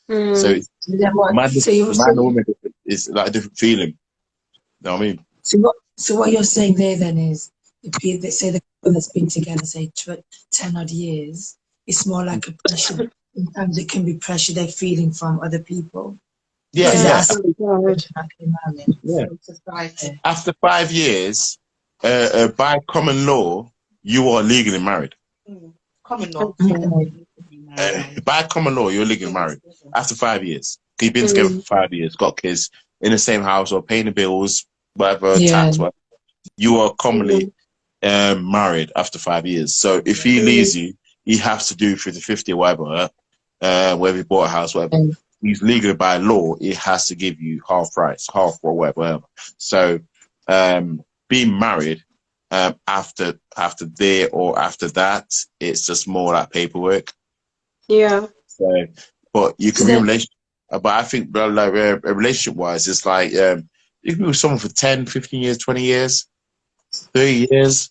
So man and woman is like a different feeling. You know what I mean? So what you're saying there then is, they say the couple that's been together, say 10 odd years, it's more like a pressure. Sometimes it can be pressure they're feeling from other people. Yeah. After 5 years, by common law, you are legally married. common law. Okay. By common law, you're legally married after 5 years. You've been together for 5 years, got kids in the same house or paying the bills, whatever, Yeah. tax, whatever. You are commonly married after 5 years. So if he leaves you, he has to do 50-50 or whatever, whether he bought a house, whatever. He's legally by law, he has to give you half price, half or whatever. So being married after there or after that, it's just more like paperwork. Yeah. So, but you can be in a relationship. But I think, like, relationship wise, it's like you can be with someone for 10, 15 years, 20 years, 30 years.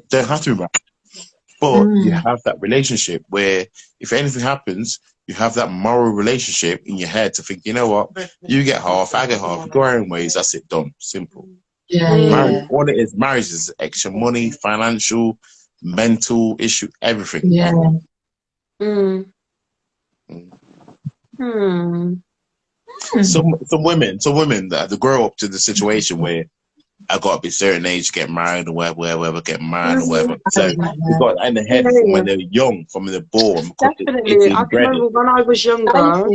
Don't have to be married. But you have that relationship where if anything happens, you have that moral relationship in your head to think, you know what, you get half, I get half, we go our own ways, that's it, done. Simple. Marriage, all it is, marriage is extra money, financial, mental issue, everything. Yeah. Some women that they grow up to the situation where I got to be a certain age to get married or whatever, get married or whatever. So they got that in the head from when they're young, from when they're born. Definitely. I can remember when I was younger,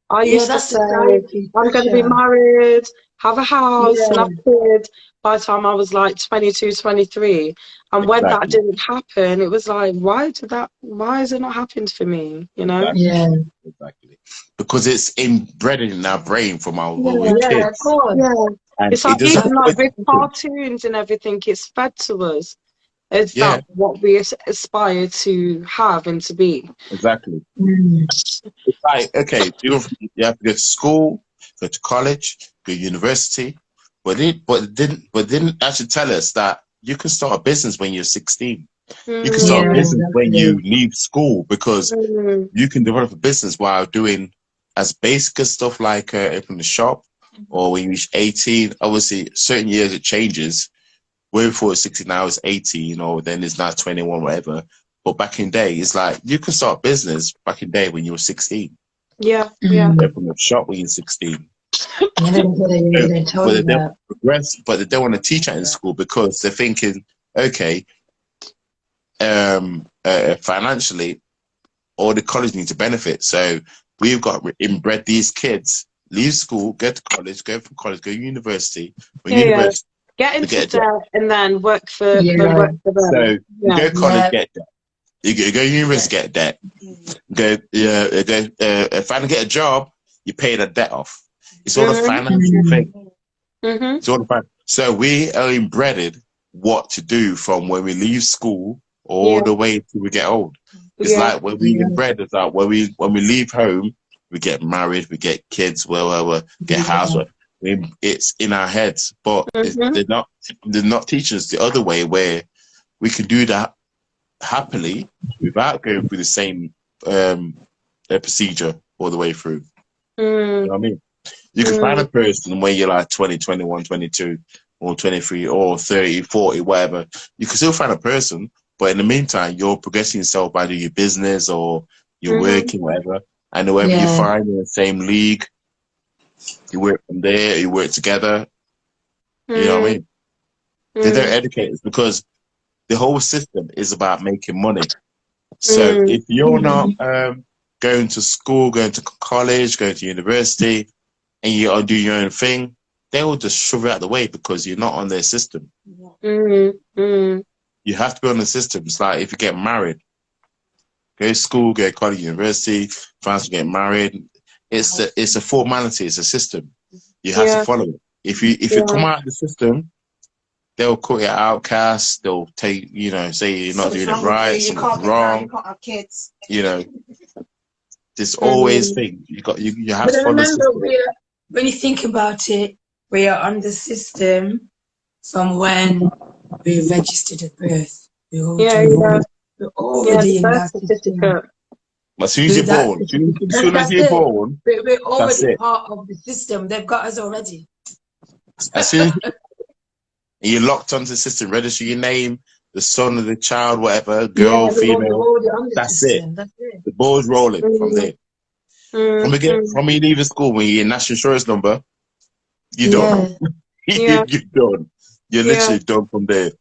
I used to say, I'm going to be married, have a house, and have kids by the time I was like 22, 23. And when that didn't happen, it was like, why is it not happened for me? You know? Exactly. Because it's inbred in our brain from our kids. Of course. And it's like even like with cartoons and everything, it's fed to us. It's that what we aspire to have and to be. Exactly. It's like, okay, you have to go to school, go to college, go to university, but it didn't actually tell us that you can start a business when you're 16. You can start a business when you leave school, because you can develop a business while doing as basic as stuff like opening a shop, or when you reach 18. Obviously, certain years it changes. Way before it's 16, now it's 18, or then it's now 21, whatever. But back in day, it's like you can start a business back in day when you were 16. Open a shop when you're 16. But they don't want to teach that in school because they're thinking, okay, financially, all the college need to benefit. So we've got inbred these kids, leave school, go to college, go from college, go to university. University, get into debt and then work for them. So you go to college, get debt. You go to university, get debt. If I get a job, you pay the debt off. It's all a financial thing. It's all about. So we are inbred what to do from when we leave school all the way till we get old. It's like when we inbred, it's like when we leave home, we get married, we get kids, get house. It's in our heads, but they're not teaching us the other way where we can do that happily without going through the same procedure all the way through. You know what I mean? You can find a person when you're like 20, 21, 22, or 23, or 30, 40, whatever. You can still find a person, but in the meantime, you're progressing yourself by doing your business or you're working, whatever. And whoever you find in the same league, you work from there, you work together. You know what I mean? They don't educate us because the whole system is about making money. So if you're not going to school, going to college, going to university, and you are doing your own thing, they will just shove it out the way because you're not on their system. You have to be on the system. It's like if you get married, go to school, go to college, university, find to get married. It's a formality. It's a system. You have to follow it. If you come out of the system, they'll call you outcast. They'll take, say you're not doing it right, something's wrong. You can't have kids. There's always things you have to follow the system. When you think about it, we are on the system from when we registered at birth. We're already in that system. As soon as you're born, we're already part of the system. They've got us already. As soon as you're locked onto the system, register your name, the son of the child, whatever, girl, female. That's it. The ball's rolling from there. From you leave the school, when you get national insurance number, you're done. You're done. You're literally done from there.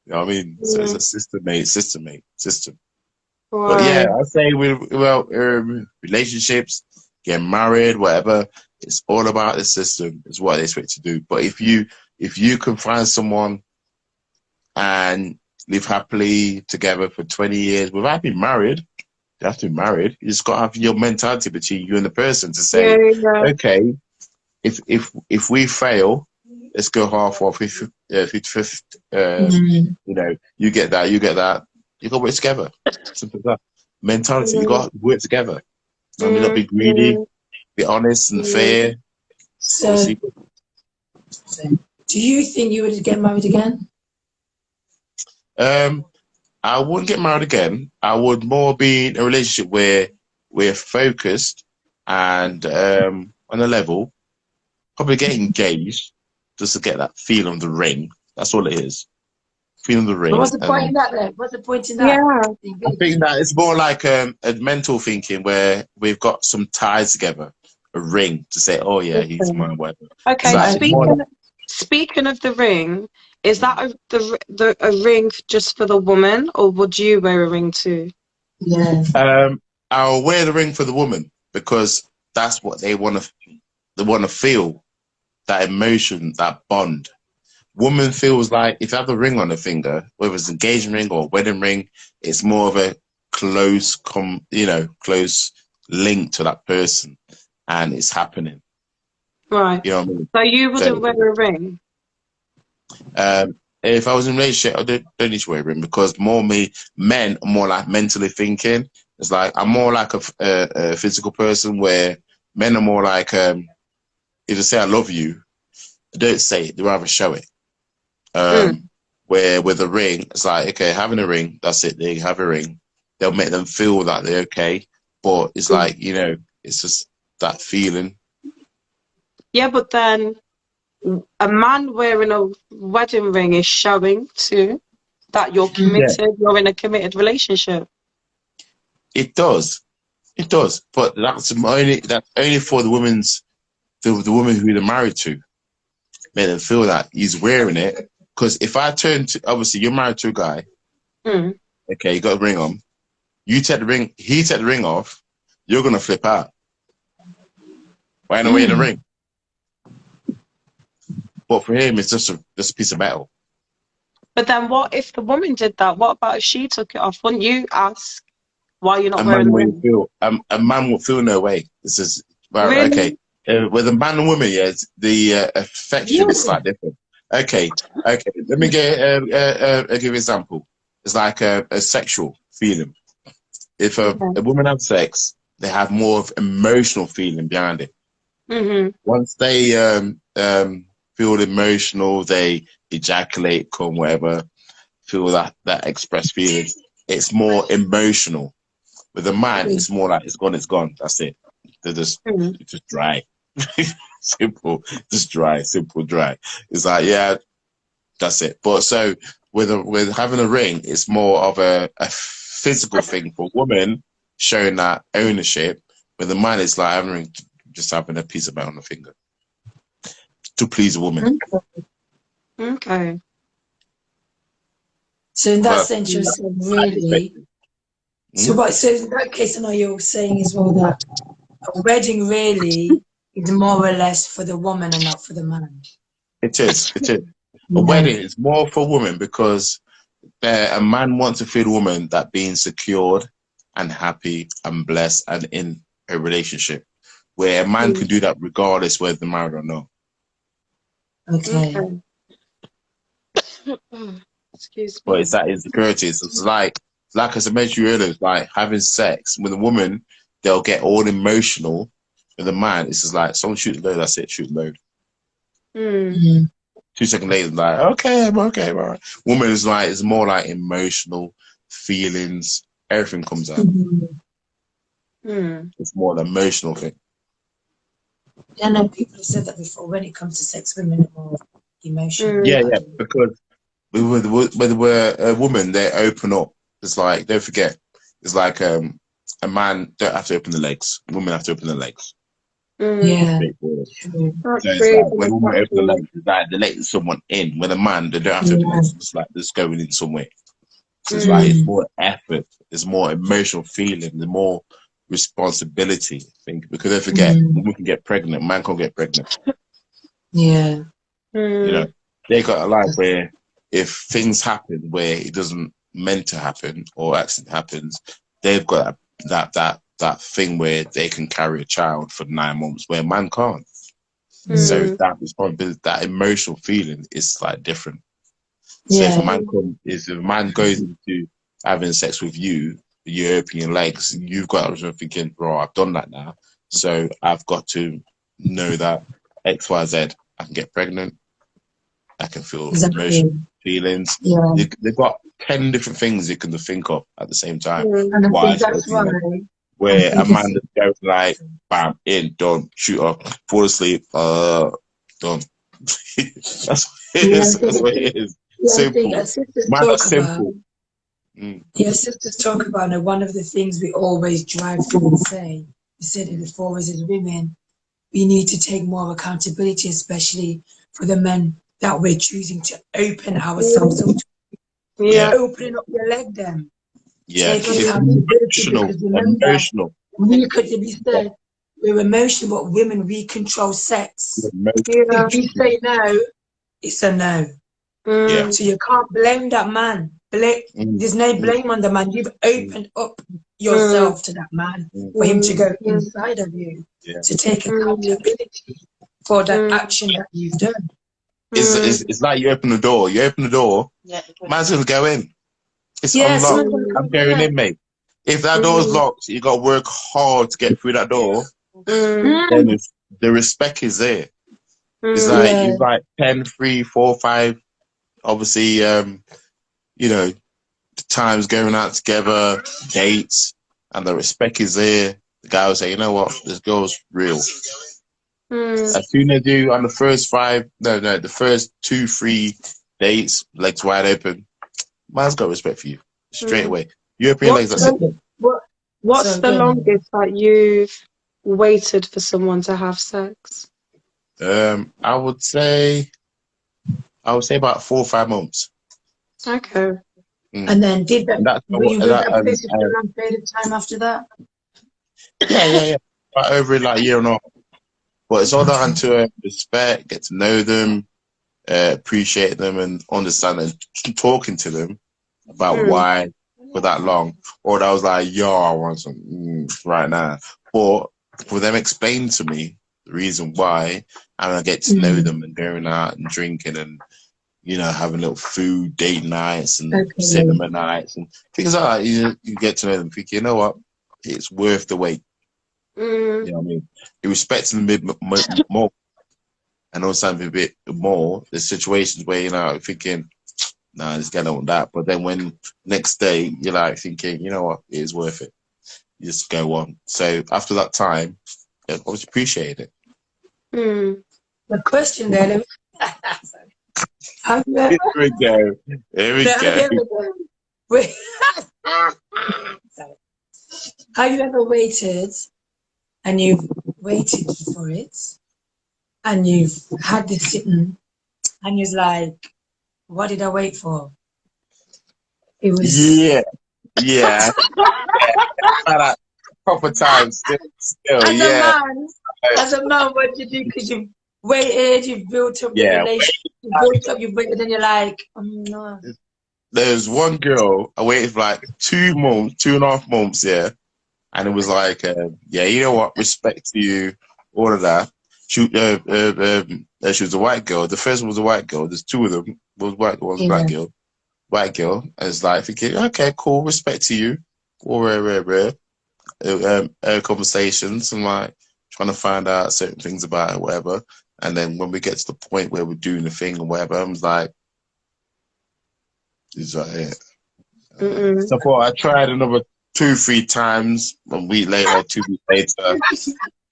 You know what I mean? So it's a system. But yeah, Right. I say relationships, getting married, whatever. It's all about the system. Is what they expect to do. But if you can find someone and live happily together for 20 years without being married, you have to be married. You just got to have your mentality between you and the person to Yeah, say, yeah. okay, if we fail, let's go half or 50, you know, you get that, you get that. You got to work together. Simple as that. Mentality. You Mm, got to work together. I mean, not mm, be greedy, mm, be honest and mm. fair. So, Obviously, do you think you would get married again? um, I wouldn't get married again. I would more be in a relationship where we're focused and on a level. Probably get engaged just to get that feel of the ring. That's all it is. Feel of the But what's ring. the point in And that then? What's the point in that? Yeah. I think that it's more like a mental thinking where we've got some ties together, a ring to say, oh yeah, he's Okay. my wife. It's Okay. like it's more. Speaking of the ring, is that a ring just for the woman, or would you wear a ring too? Yeah. I'll wear the ring for the woman because that's what they want to. They want to feel that emotion, that bond. Woman feels like if you have the ring on the finger, whether it's an engagement ring or a wedding ring, it's more of a close link to that person, and it's happening. Right. You know what I mean? So you So, wouldn't wear a ring? if I was in a relationship, I don't need to wear a ring because men are more like mentally thinking. It's like I'm more like a physical person where men are more like if they say I love you, they don't say it; they rather show it. Mm, Where with a ring, it's like, okay, having a ring, that's it. They have a ring. They'll make them feel that they're okay. But it's mm. like, it's just that feeling. Yeah, but then a man wearing a wedding ring is showing too that you're Yeah, committed, you're in a committed relationship. it does. It does. But that's only for the woman who they're married to. Make them feel that he's wearing it. Because if I turn to, obviously you're married to a guy, Mm, okay, you got a ring on. You take the ring, he take the ring off, you're gonna flip out. Why not wearing the Mm. ring? But for him, it's just a piece of metal. but then what if the woman did that? What about if she took it off? Wouldn't you ask why you're A not wearing man the will ring? feel a man will feel no way. This is right, okay. Really? With a man and woman, yes, the affection is Yeah. slightly different. Okay, okay. Let me give you an example. It's like a sexual feeling. If Okay. a woman has sex, they have more of emotional feeling behind it. Mm-hmm. Once they feel emotional, they ejaculate, come whatever, feel that express feeling. It's more emotional. With a man, it's more like it's gone. That's it. They're just Mm-hmm. it's just dry. Simple, just dry, simple, dry. It's like, yeah, that's it. But so with having a ring, it's more of a physical thing for a woman showing that ownership. With a man, it's like having a ring, just having a piece of metal on the finger to please a woman. Okay. So in that But sense, you're Mm. saying my really. perspective. So Mhm. what? So in that case, I know you're saying as well that a wedding really is more or less for the woman and not for the man. It is. It is. A Yeah. wedding is more for women because a man wants to feel a woman that being secured and happy and blessed and in a relationship where a man can Mm. do that regardless whether they're married or not. Okay. Okay. Excuse But it's me. that insecurity. It's like as I mentioned earlier, it's like having sex with a woman, they'll get all emotional. With a man, it's just like someone shoot the load, that's it, shoot the load. Mm. Mm. 2 seconds later, like, okay, I'm okay, all right. Woman is like it's more like emotional feelings, everything comes out. Mhm. Mm. It's more an emotional thing. Yeah, no, people have said that before. When it comes to sex, women are more emotional. Mm. Yeah, I yeah, don't know. because with a woman, they open up. It's like don't forget, it's like a man don't have to open the legs. Women have to open the legs. Mm. Yeah, Straightforward. true. So That's it's really like when a woman opens the attractive. legs, it's like they're letting someone in. When a man, they don't have to open the Yeah. legs. It's just like just going in somewhere. So it's like it's Mm. Mm. more effort. there's more emotional feeling, there's more responsibility. I think because don't forget, women can get pregnant, man can't get pregnant. Yeah. You know, they got a life where if things happen where it doesn't meant to happen or accident happens, they've got that thing where they can carry a child for 9 months where man can't. So that responsibility, that emotional feeling is like different. So Yeah. if a man goes into having sex with you, you're opening your legs, you've got to be thinking, bro, I've done that now. So I've got to know that X, Y, Z, I can get pregnant. I can feel emotional feelings. Yeah. They've got 10 different things you can think of at the same time. And I think that's why. Where a man just goes like, bam, in, done, shoot up, fall asleep, done. That's what it is. That's what it is. Yeah, Simple. I think as sisters Man, talk that's about, simple. yeah, sisters talk about, and one of the things we always drive through and say, we said it before, is as women, we need to take more accountability, especially for the men that we're choosing to open ourselves up to. Yeah. Opening up your leg then. Yeah, Take it's accountability emotional. because remember, Emotional. we could be said we're emotional, but women, we control sex. Yeah. If we say no, it's a no. Yeah. So you can't blame that man. There's no blame on the man. You've opened up yourself to that man for him to go inside of you to take accountability for that action that you've done. It's like you open the door. You open the door, man's gonna go in. It's unlocked. I'm going in, mate. If that door's locked, you got to work hard to get through that door. Then the respect is there. It's like you've like 10, 3, 4, 5. Obviously, you know, times going out together, dates, and the respect is there. The guy will say, you know what, this girl's real. As soon as you on the first the first 2, 3 dates, legs wide open, man's got respect for you straight away. You open your legs, that's it. What's the longest that you've waited for someone to have sex? I would say about 4 or 5 months. Okay. And then were you with that person for a long period of time after that? Yeah. But over like a year and a half. But it's all down to respect, get to know them, appreciate them, and understand and talking to them about why for that long. Or that was like, yo, I want some right now. But for them explain to me the reason why, and I get to know them and going out and drinking and, you know, having little food, date nights and cinema nights and things like that. You get to know them, think, you know what, it's worth the wait. You know what I mean? You respect them a bit more and understand a bit more. There's situations where, you know, I'm thinking, nah, this guy don't want that. But then when next day you're like thinking, you know what, it is worth it. You just go on. So after that time, I always appreciate it. The question then, have you Here ever, we go. Here we go. wait, have you ever waited and you've waited for it and you've had this sitting and you're like, what did I wait for? It was Yeah. A couple times still, as yeah. a man, what did you do? Because you've waited, you've built up the relationship, you've waited, and you're like, no. There's one girl I waited for like 2 months, 2.5 months, yeah. And it was like, yeah, you know what? Respect to you, all of that. She was a white girl. The first one was a white girl. There's 2 of them. One was white, one was black girl. White girl. And it's like thinking, okay, cool, respect to you. All rare. Conversations and like trying to find out certain things about it, whatever. And then when we get to the point where we're doing the thing or whatever, I'm like, is that it? So I tried another 2, 3 times. 1 week later, 2 weeks later,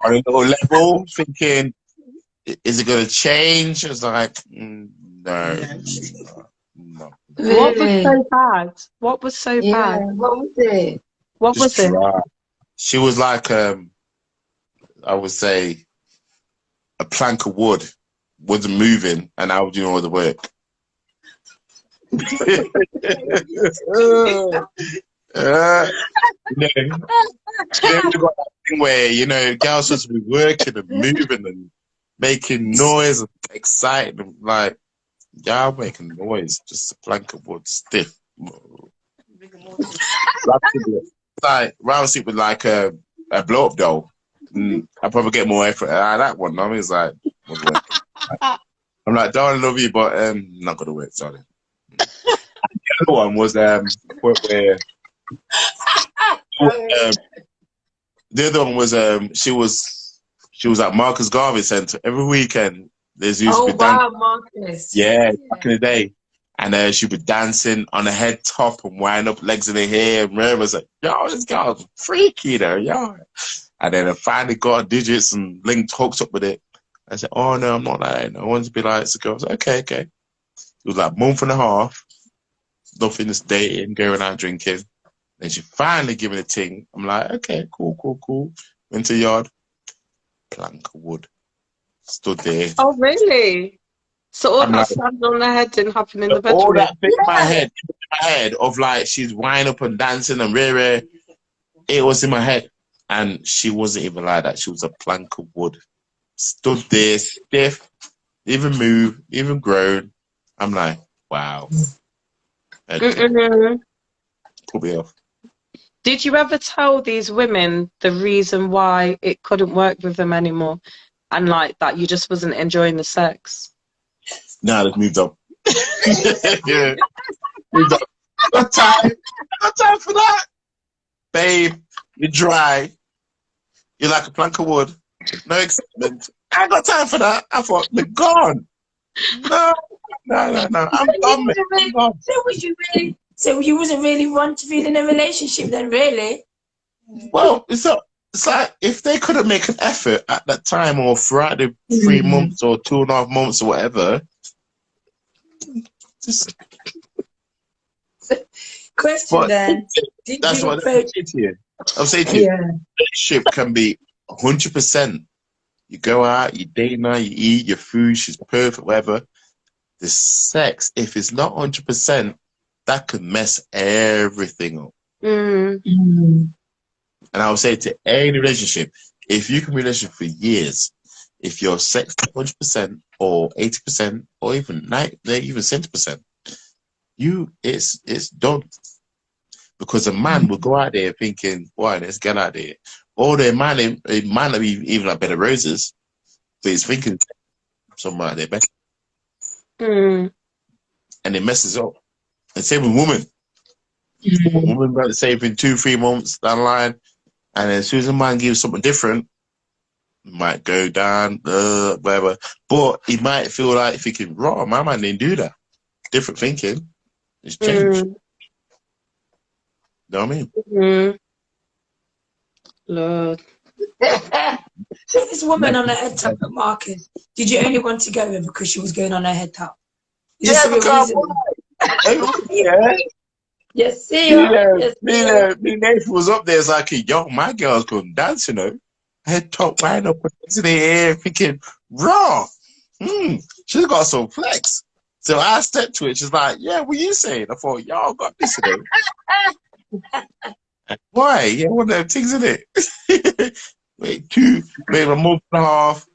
on a little level, thinking, is it going to change? It's like, no. What was so bad? What was so bad? What was it? What was it? She was like, I would say, a plank of wood wasn't moving, and I was doing all the work. You know, we got that thing where, you know, girls supposed to be working and moving and making noise and excited. And like, y'all making noise. Just a plank of wood, stiff. Like, rather sit with like a blow up doll. I probably get more effort out of that one. I mean, it's like, wouldn't work. I'm like, darling, love you, but not gonna work, sorry. The other one was where the other one was she was at Marcus Garvey Centre every weekend. There's used to be Marcus. yeah, back in the day. And she'd be dancing on her head top and wind up legs in her hair. And Mary was like, yo, this girl's freaky there, yo. And then I finally got her digits and linked hooks up with it. I said, oh no, I'm not like that. I want to be like this. The girl was like, okay. It was like a month and a half. Nothing is dating, going out drinking. Then she finally gave me the ting. I'm like, okay, cool. Went to the yard. Plank of wood. Stood there. Oh, really? So all I'm that like, sand on the head didn't happen in the bedroom? all that bit in my head of like, she's winding up and dancing and rare. It was in my head. And she wasn't even like that. She was a plank of wood. Stood there, stiff, even move, even grown. I'm like, wow. Okay. Put me off. Did you ever tell these women the reason why it couldn't work with them anymore? And like that you just wasn't enjoying the sex? Nah, let's moved on. Yeah. Moved on. Got time for that. Babe, you're dry. You're like a plank of wood. No excitement. I ain't got time for that. I thought, they're gone. No. I'm gone. So you wasn't really want to be in a relationship then, really? Well, it's like if they couldn't make an effort at that time or throughout the 3 months or 2.5 months or whatever, just question then. That's what I'm saying to you. I'm saying to you, relationship can be 100%. You go out, you date her, you eat your food, she's perfect, whatever. The sex, if it's not 100%, that could mess everything up. And I would say to any relationship, if you can be in a relationship for years, if your sex is 100% or 80% or even 70%, it's done. Because a man will go out there thinking, boy, let's get out there. Or it might not be even like Bed of Roses, but he's thinking somewhere out there better. And it messes up. And same with women. Women about the same thing 2-3 months down the line. And as soon as a man gives something different, it might go down, whatever. But he might feel like thinking, raw, my man didn't do that. Different thinking. It's changed. You know what I mean? Lord. So this woman on her head top at Marcus, did you only want to go with her because she was going on her head top? Yeah, because yes, see me Nathan was up there. It's like, yo, my girl's couldn't dance, you know. Head top, wind up, in the air, thinking, raw. She's got some flex. So I stepped to it. She's like, yeah, what you saying? I thought, y'all got this, you know. Why? Yeah, one of them things, isn't it? Wait a month and a half,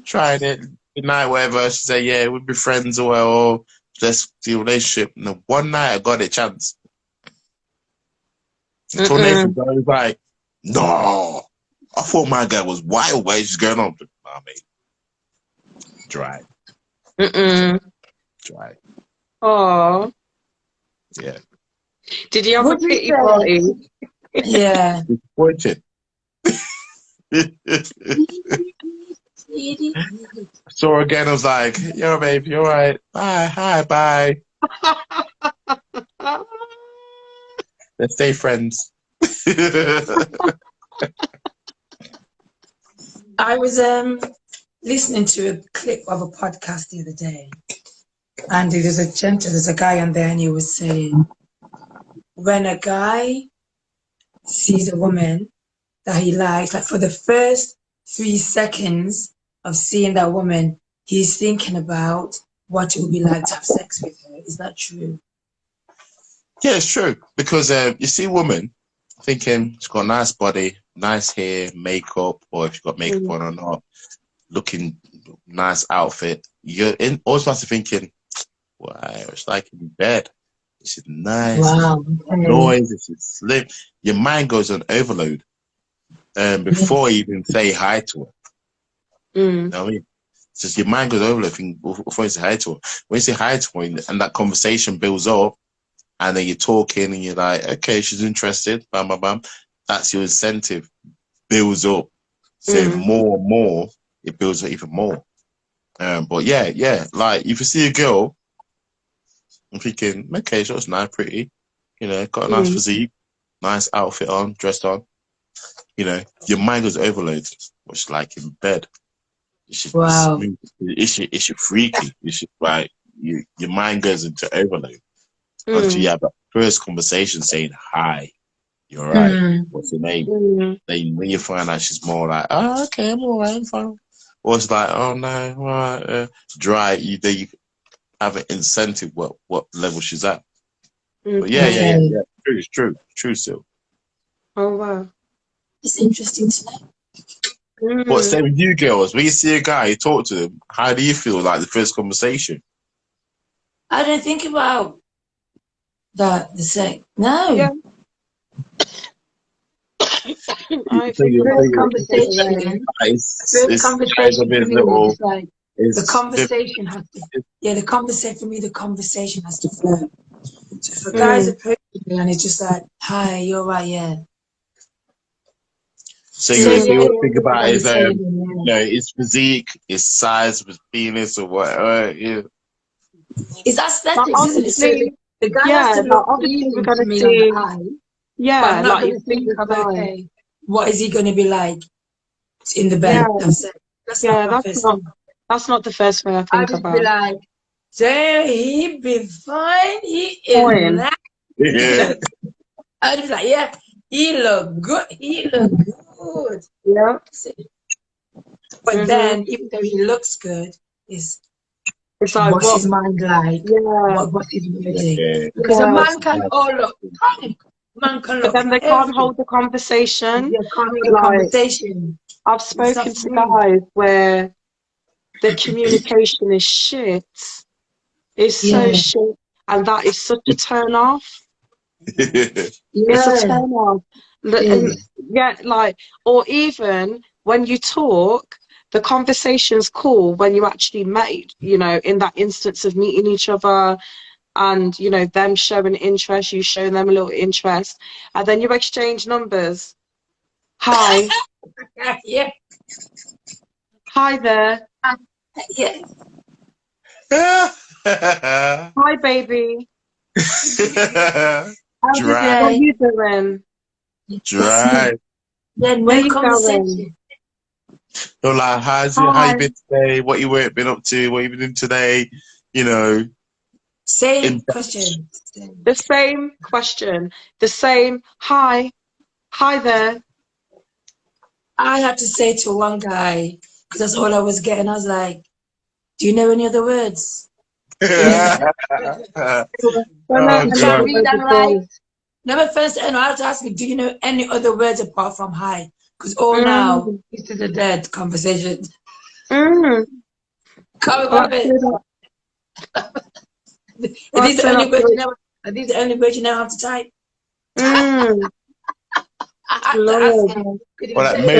tried it, good night, whatever. She said, yeah, we'd be friends or well, or let's do a relationship. And then one night I got a chance. I told Nathan, I was like, no. I thought my guy was wild. What is going on? Nah, mate. Dry. Dry. Oh. Yeah. Did you have a pity party? Yeah. Disappointed. Saw her again. I was like, yo, babe, you all right? Hi, bye. Let's stay friends. I was listening to a clip of a podcast the other day, and there's a guy on there, and he was saying, when a guy sees a woman that he likes, like for the first 3 seconds of seeing that woman, he's thinking about what it would be like to have sex with her. Is that true? Yeah, it's true. Because you see a woman, thinking she's got a nice body, nice hair, makeup, or if she's got makeup on or not, looking nice outfit. You're in automatically thinking, wow, it's like in bed. She's nice, Wow. noise, she's slim. Your mind goes on overload before you even say hi to her. You know what I mean? Just your mind goes overload before you say hi to her. When you say hi to her and that conversation builds up, and then you're talking and you're like, okay, she's interested, bam, bam, bam. That's your incentive. Builds up. So more and more, it builds up even more. But yeah, like if you see a girl, I'm thinking, okay, she looks nice, pretty, you know, got a nice physique, nice outfit on, dressed on, you know, your mind goes overload, which like in bed. It should be smooth. It should freaky. It should like your mind goes into overload until you have that first conversation saying hi. You're right. What's your name? Then when you find out she's more like, oh, okay, I'm all right, I'm fine. Or it's like, oh no, all right, dry. Then you have an incentive what level she's at. But yeah. True still. Oh wow, it's interesting to know. But same with you girls, when you see a guy, you talk to them, how do you feel like the first conversation? I don't think about that the same. No. yeah. I think First conversation. First conversation for me is like the conversation has to. Yeah, the conversation for me. The conversation has to flow. So if a guy's approaching me and it's just like, "Hi, you're right, yeah." So you think about his you know, his physique, his size, his penis, or whatever. Yeah. It's aesthetics, isn't it? So the guy has to look pleasing to me on the eye. Yeah, but I'm not going to think of, okay, what is he going to be like in the bed? That's not the first thing I think I'll just about. be like, damn, he be fine. He is nice. Yeah. I'll just be like, yeah, he look good. He look good. Yeah. But then, even though he looks good, it's like, what's his mind like? Yeah. What's his music? Because a man can all look fine. Man can look. But then they can't hold the conversation. Yeah, can't hold the conversation. I've spoken to guys where the communication is shit. It's so shit, and that is such a turn off. It's a turn off. And, or even when you talk, the conversation's cool when you actually met, you know, in that instance of meeting each other and, you know, them showing interest, you show them a little interest, and then you exchange numbers. Hi. Yeah. Hi there. Yeah. Hi, baby. Dry. What are you doing? Dry. Then where you conversation. going? You're like, how you been today? What you been up to? What you been doing today? You know. Same question. The same question. The same hi. Hi there. I had to say to one guy, because that's all I was getting. I was like, do you know any other words? Oh, I can't read and write. Never first, and I had to ask me, do you know any other words apart from hi? Because now, this is a dead conversation. Can't remember it. Are these the only words you know? Are these the only words you know how to type? Well,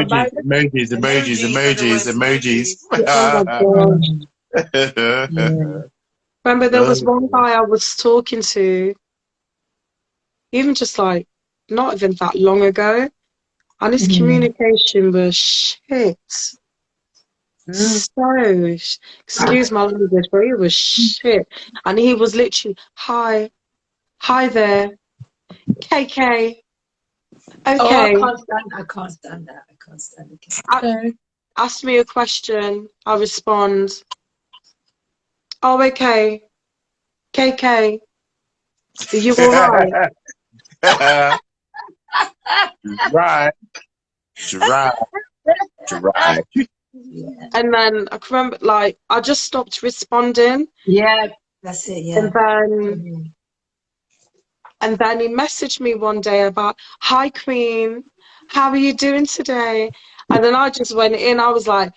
like emojis. Oh my God. Remember, there was one guy I was talking to, even just like, not even that long ago, and his communication was shit. So, excuse my language, but it was shit. And he was literally, hi there, KK. Okay. Oh, I can't stand that. Ask me a question, I respond. Oh, okay. KK. Are you alright? Dry. And then I can remember, like, I just stopped responding. Yeah, that's it, yeah. And then And then he messaged me one day about, "Hi, Queen, how are you doing today?" And then I just went in. I was like,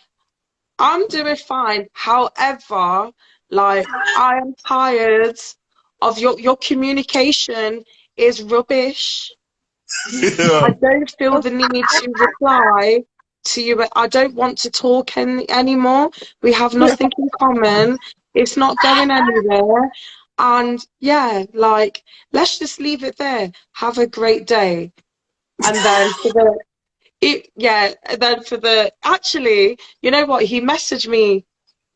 "I'm doing fine. However, like, I am tired of your communication is rubbish. Yeah. I don't feel the need to reply to you. I don't want to talk anymore. We have nothing in common. It's not going anywhere. And yeah, like, let's just leave it there. Have a great day." And then actually, you know what? He messaged me.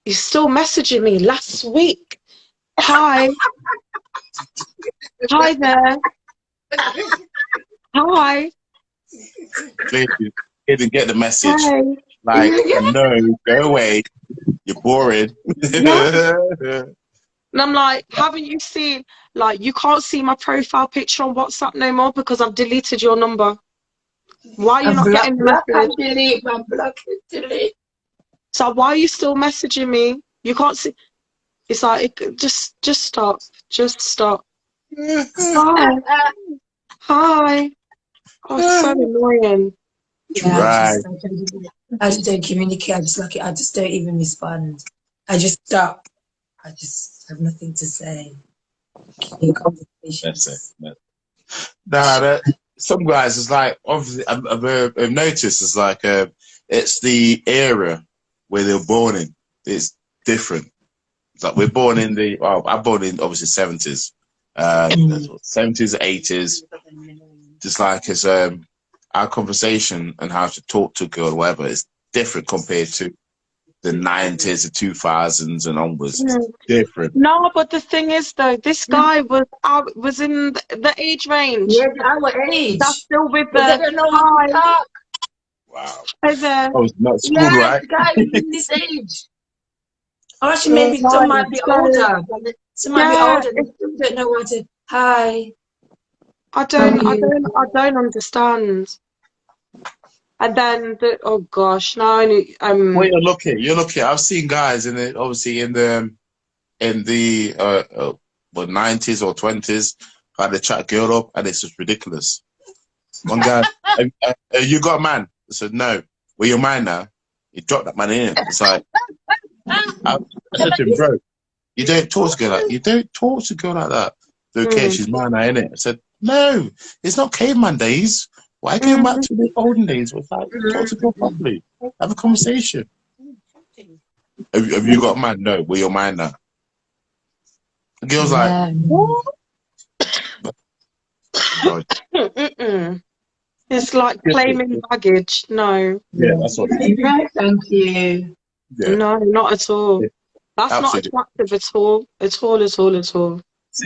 He's still messaging me last week. "Hi, hi there. Hi, Clearly, he didn't get the message. hi." Like, no, go away. You're boring. Yeah. And I'm like, "Haven't you seen, like, you can't see my profile picture on WhatsApp no more because I've deleted your number. Why are you not getting the Block message? and delete, man. Block and delete. So why are you still messaging me? You can't see." It's like, just stop. Just stop. Hi. Hi. Oh, it's so annoying. Yeah, Right. I just don't communicate. I just don't even respond. I just stop. I just have nothing to say in That's conversations. it. Some guys is like, obviously, I've noticed it's like, it's the era where they were born in. It's different. It's like we're born in I'm born in obviously 70s, 70s, 80s. Just like it's our conversation and how to talk to a girl or whatever is different compared to the 90s, the 2000s and onwards. It's different. No, but the thing is, though, this guy was in the age range. Yeah, our age. That's still with But they the don't know how to hi, talk. Wow. hi there. I was not school, Yeah, right? the guy is in this age. Or actually, maybe some might be So, older. Some might be yeah, older. They still don't know what to. Hi. I How are don't, I you? don't, I don't understand. And then oh gosh, now I need, Well, you're lucky. I've seen guys obviously in the 90s or 20s, how they chat a girl up, and it's just ridiculous. One guy, you got a man? I said, no. Well, you're mine now. He dropped that man in it. It's like, I said to him, bro, you don't talk to a girl like that. It's okay, she's mine now, innit? I said, no, it's not caveman days. Why go back to the olden days? It's like, talk to a girl properly. Have a conversation. Have you got a man? No. Well, you're mine now. The girl's like, what? It's like claiming baggage. No. Yeah, that's what it is. Right, thank you. Yeah. No, not at all. Yeah. That's Absolutely. not attractive at all. At all.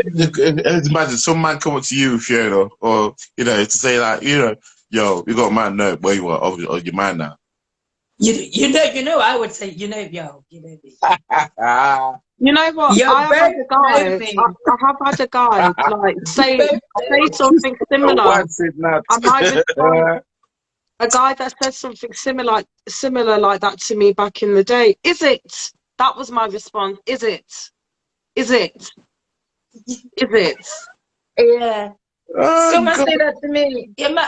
Imagine some man come up to you, Fiona, or to say like, yo, you got a man? No, where you are? Oh, your man now. You know. I would say, yo, you know me. You know what? I have had a guy like say something similar. I might respond. A guy that said something similar like that to me back in the day. Is it? That was my response. Is it? Is it? Is it? Yeah. Someone say that to me. Yeah,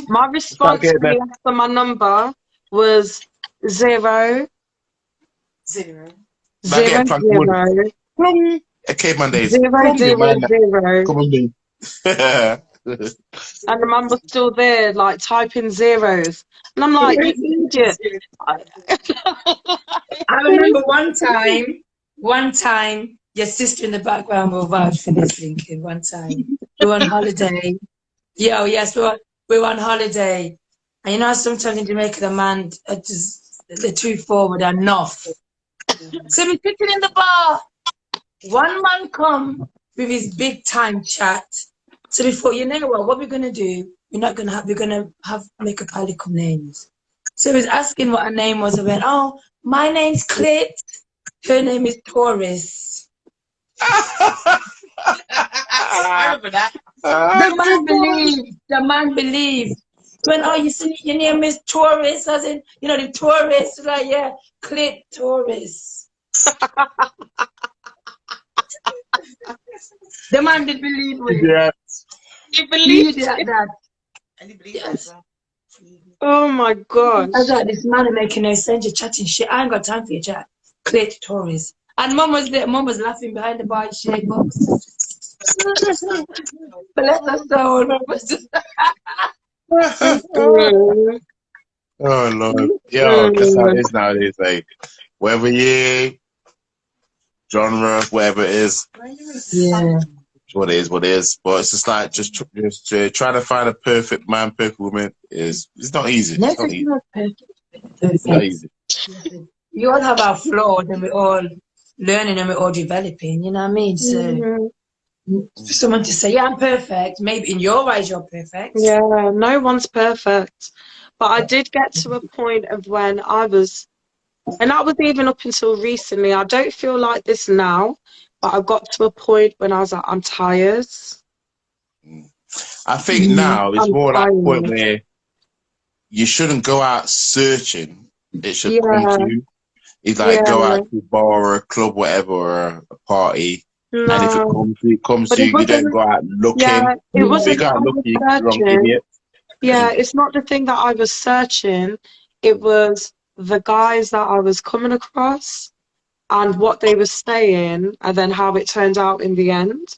my response when he asked for my number was 0. Okay, Mondays. 0, 0. Come on, me. And the man was still there, like typing zeros. And I'm like, you idiot. I remember one time, your sister in the background will vouch for this, Lincoln. One time, we were on holiday. Yes, we were on holiday. And sometimes in Jamaica, the man they're too forward enough. So we're sitting in the bar. One man come with his big time chat. So before, what we're going to do, we're going to make up our little names. So he was asking what her name was. I went, oh, my name's Clit. Her name is Taurus. I remember that. The man believed. When, oh, you see, your name is Taurus. As in, the Taurus. Like, yeah, Clit Taurus. The man did believe me. Yeah. He He believed did it. that. And he believes Yes. that as well. Oh my I was gosh. like, this man is making no sense. You're chatting shit. I ain't got time for your chat. Clear tutorials. And mum was there. Mum was laughing behind the bar in shade box. Bless her soul. Mum was just Mm, Oh Lord, yo, that's how it mm, is nowadays. Like, whatever year, genre, whatever it is, yeah. it's what it is, what it is. But it's just like just trying to find a perfect man, perfect woman is it's not easy. No, It's not it's easy. not perfect. It's not Perfect. easy. We all have our flaws and we're all learning and we're all developing, you know what I mean? So mm. for someone to say, yeah, I'm perfect, maybe in your eyes you're perfect. Yeah, no one's perfect. But I did get to a point of when I was, and that was even up until recently. I don't feel like this now, but I got to a point when I was like, I'm tired. I think Mm, now it's I'm more like a point tired. where you shouldn't go out searching. It should come to Yeah, you. It's like go yeah. out to a bar or a club, whatever, or a party. And if No, it comes but to it you, you don't wasn't, go out looking. yeah, it If you wasn't go that out I was looking, you're the wrong searching. idiot. Yeah, it's not the thing that I was searching. It was the guys that I was coming across and what they were saying, and then how it turned out in the end.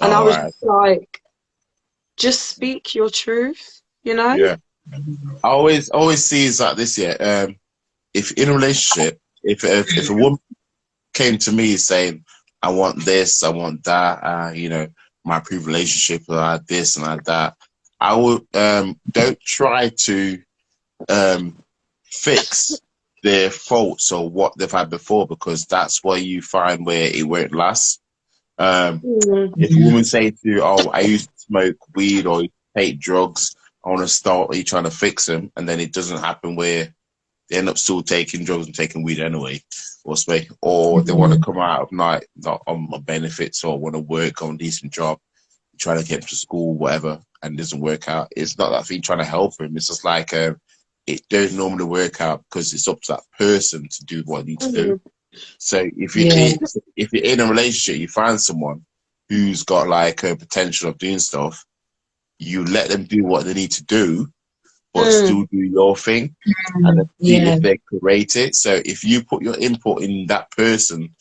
And I All was right. just like, just speak your truth, you know? Yeah. I always see it's like this. Yeah. If in a relationship, if a woman came to me saying, "I want this, I want that," my previous relationship like this and like that, I would don't try to fix their faults or what they've had before because that's where you find where it won't last. Um, Mm, if a woman say to you, "Oh, I used to smoke weed or take drugs," I want to start. Are you trying to fix them? And then it doesn't happen where they end up still taking drugs and taking weed anyway, or they want to come out of night not on benefits or want to work on a decent job, trying to get to school, whatever, and it doesn't work out. It's not that thing trying to help him. It's just like it don't normally work out because it's up to that person to do what they need to do. mm, So if yeah. you're in a relationship, you find someone who's got like a potential of doing stuff, you let them do what they need to do, but mm. still do your thing, and then see Yeah. if they create it. So if you put your input in that person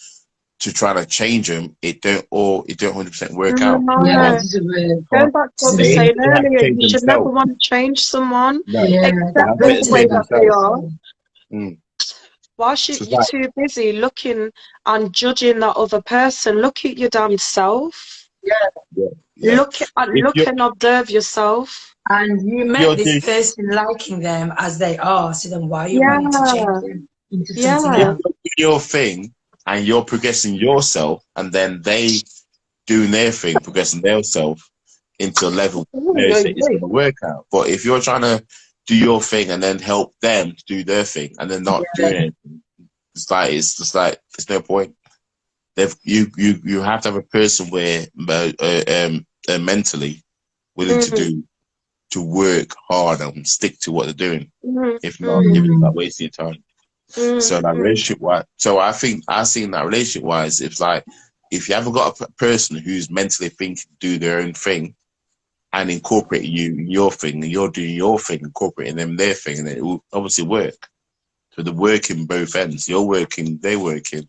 to try to change them, it don't 100% work out. Yeah, that No. is a word. Going back to what we were So, They saying have to earlier, change you should never themselves. want to change someone, No, yeah, they that accept have them to the person way is change that that they themselves. are. person. Mm. Why should So it's you like, too busy looking and judging that other person? Look at your damn self. yeah, yeah. If Look you're and observe yourself. And you if met you're this doing person liking them as they are, so then why are you Yeah, wanting to change them into something if yeah. else? you're doing your thing and you're progressing yourself, and then they doing their thing, progressing their self into a level Ooh, where yeah, it's yeah. going to work out. But if you're trying to do your thing and then help them to do their thing and they're not Yeah, doing anything, it's just like there's no point. You have to have a person where mentally willing Mm, to work hard and stick to what they're doing. mm, If not, mm, if it's mm, not wasting your time. mm, So that mm, relationship wise, so I think I seen that relationship wise, it's like if you haven't got a person who's mentally thinking to do their own thing and incorporate you in your thing, and you're doing your thing, incorporating them their thing, and it will obviously work. So the working both ends. You're working, they're working,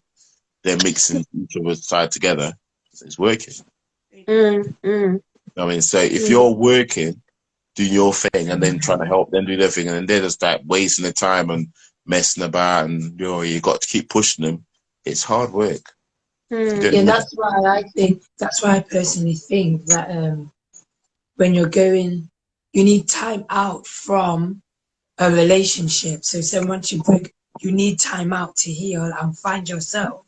they're mixing each other's side together. So it's working. mm, mm, I mean, so if mm. you're working, doing your thing, and then trying to help them do their thing, and then they're just like wasting their time and messing about, and you got to keep pushing them. It's hard work. You Mm. don't yeah. need that. That's why I personally think that when you're going, you need time out from a relationship. So, once you break, you need time out to heal and find yourself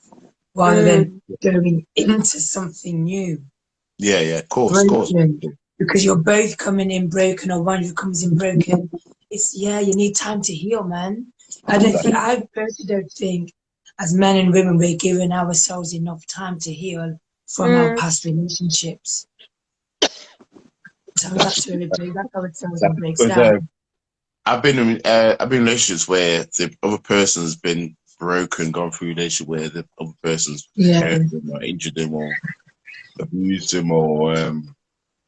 rather than Mm, going into something new. Yeah, yeah, of course. Broken because you're both coming in broken or one of you comes in broken. It's you need time to heal, man. Exactly. I personally don't think as men and women we're giving ourselves enough time to heal from our mm, past relationships. So that's where that's how it sounds and Exactly. breaks Because down. I've been in relationships where the other person's been broken, gone through a relationship where the other person's Yeah. hurt them or injured them or abused them or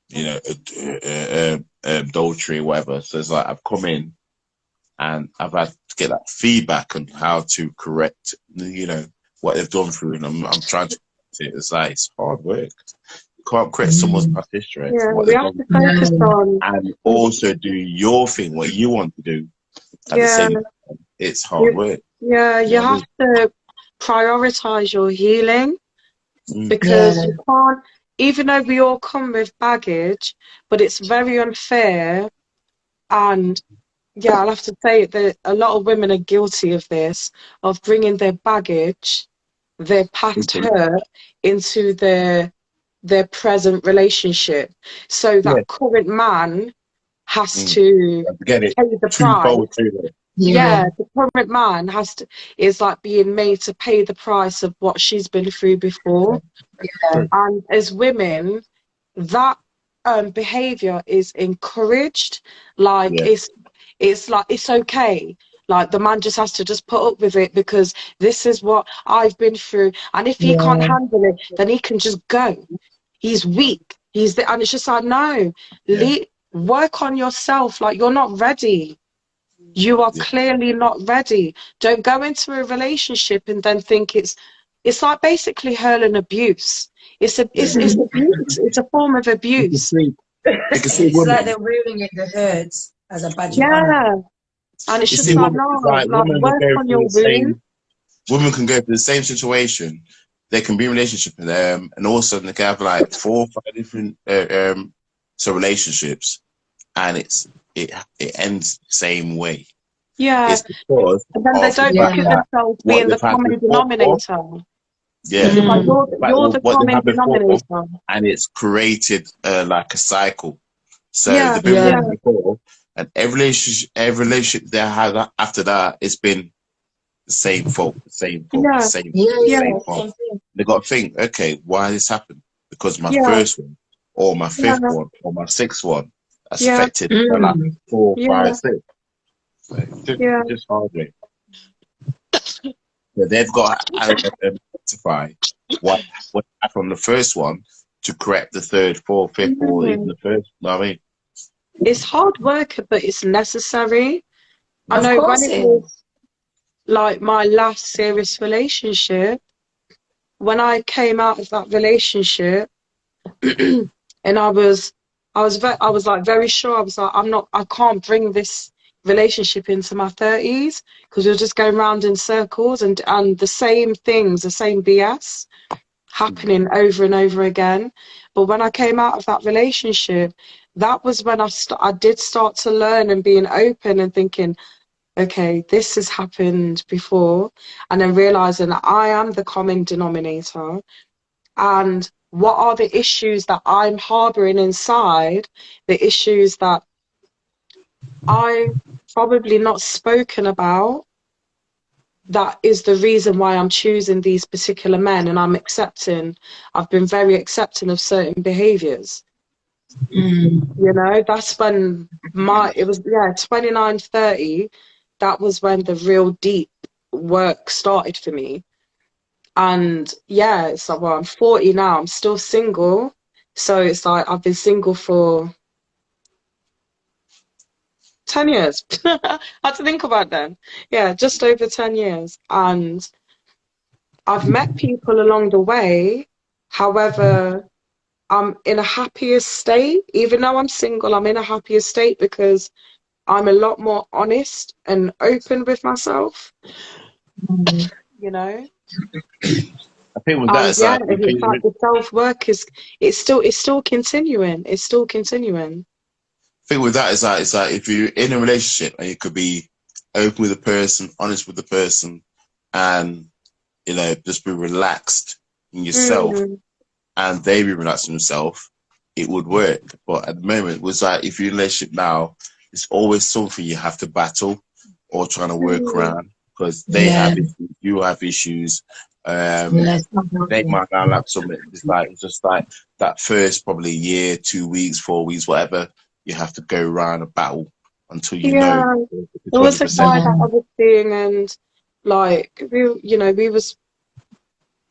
you know, adultery or whatever. So it's like I've come in and I've had to get that feedback on how to correct, you know, what they've done through, and I'm trying to correct it. It's like it's hard work. You can't correct someone's past history, Yeah, what we they've have done to through, focus on. and also do your thing, what you want to do at the Yeah, same time. It's hard work. you You know what I have to prioritize your healing, mean? because you can't. Even though we all come with baggage, but it's very unfair. And yeah, I'll have to say that a lot of women are guilty of this, of bringing their baggage, their past hurt, into their present relationship. So Yeah. that current man has Mm. to Get it pay the price. twofold through it. Yeah, the current man is like being made to pay the price of what she's been through before. True. And as women, that behavior is encouraged. Like Yeah. it's like it's okay. Like the man just has to just put up with it because this is what I've been through. And if he can't handle it, then he can just go. He's weak. And it's just like, no, work on yourself. Like, you're not ready. You are clearly not ready. Don't go into a relationship and then think it's like basically hurling abuse. It's abuse. It's a form of abuse. It's like they're wearing it, the hurts, as a badge of honor. Yeah. And it's You just see, like, women, no, it's like like, women will work go on through your the same. wound. Women can go through the same situation. They can be in a relationship with them, and all of a sudden they can have like 4 or 5 different relationships, and it ends the same way. Yeah. It's because And then they of the don't fact look at that themselves what being the they've had common before. denominator. Yeah, It's like the fact you're the what they've common had before, denominator. and it's created like a cycle. So Yeah, they've been with yeah, them before, and every relationship they had after that, it's been the same fault, the same fault, the yeah, same, yeah, same fault. They got to think, okay, why this happened? Because my yeah, first one, or my yeah, fifth one, or my sixth one, that's yeah, affected by like 4, yeah, 5, 6. So yeah, just hard way. So they've got to identify what happened on the first one to correct the third, fourth, fifth, or even mm. the first. You know what I mean? It's hard work, but it's necessary. I Of know when course it it was is. like my last serious relationship, when I came out of that relationship, and I was like very sure. I was like, I can't bring this relationship into my 30s, because we're just going round in circles, and the same things, the same BS happening over and over again. But when I came out of that relationship, that was when I did start to learn and being open and thinking, okay, this has happened before, and then realizing that I am the common denominator, and what are the issues that I'm harboring inside, the issues that I've probably not spoken about, that is the reason why I'm choosing these particular men, and I've been very accepting of certain behaviors. You know, that's when it was 29, 30. That was when the real deep work started for me. And yeah, it's like, well, I'm 40 now, I'm still single. So it's like I've been single for 10 years. I had to think about that. Yeah, just over 10 years. And I've met people along the way. However, I'm in a happier state. Even though I'm single, I'm in a happier state because I'm a lot more honest and open with myself, you know? I think with that, And it's yeah, like it's like the self-work it's still continuing. It's still continuing. thing with that is like it's like if you're in a relationship and you could be open with the person, honest with the person, and you know just be relaxed in yourself, Mm, and they be relaxed in themselves, it would work. But at the moment, it was like if you're in a relationship now, it's always something you have to battle or trying to work mm, around because they have issues, you have issues. They might not like something. It's just like that first probably year, 2 weeks, 4 weeks, whatever. You have to go around a battle until you know yeah. it's There was a 100%. guy that I was seeing, and like we was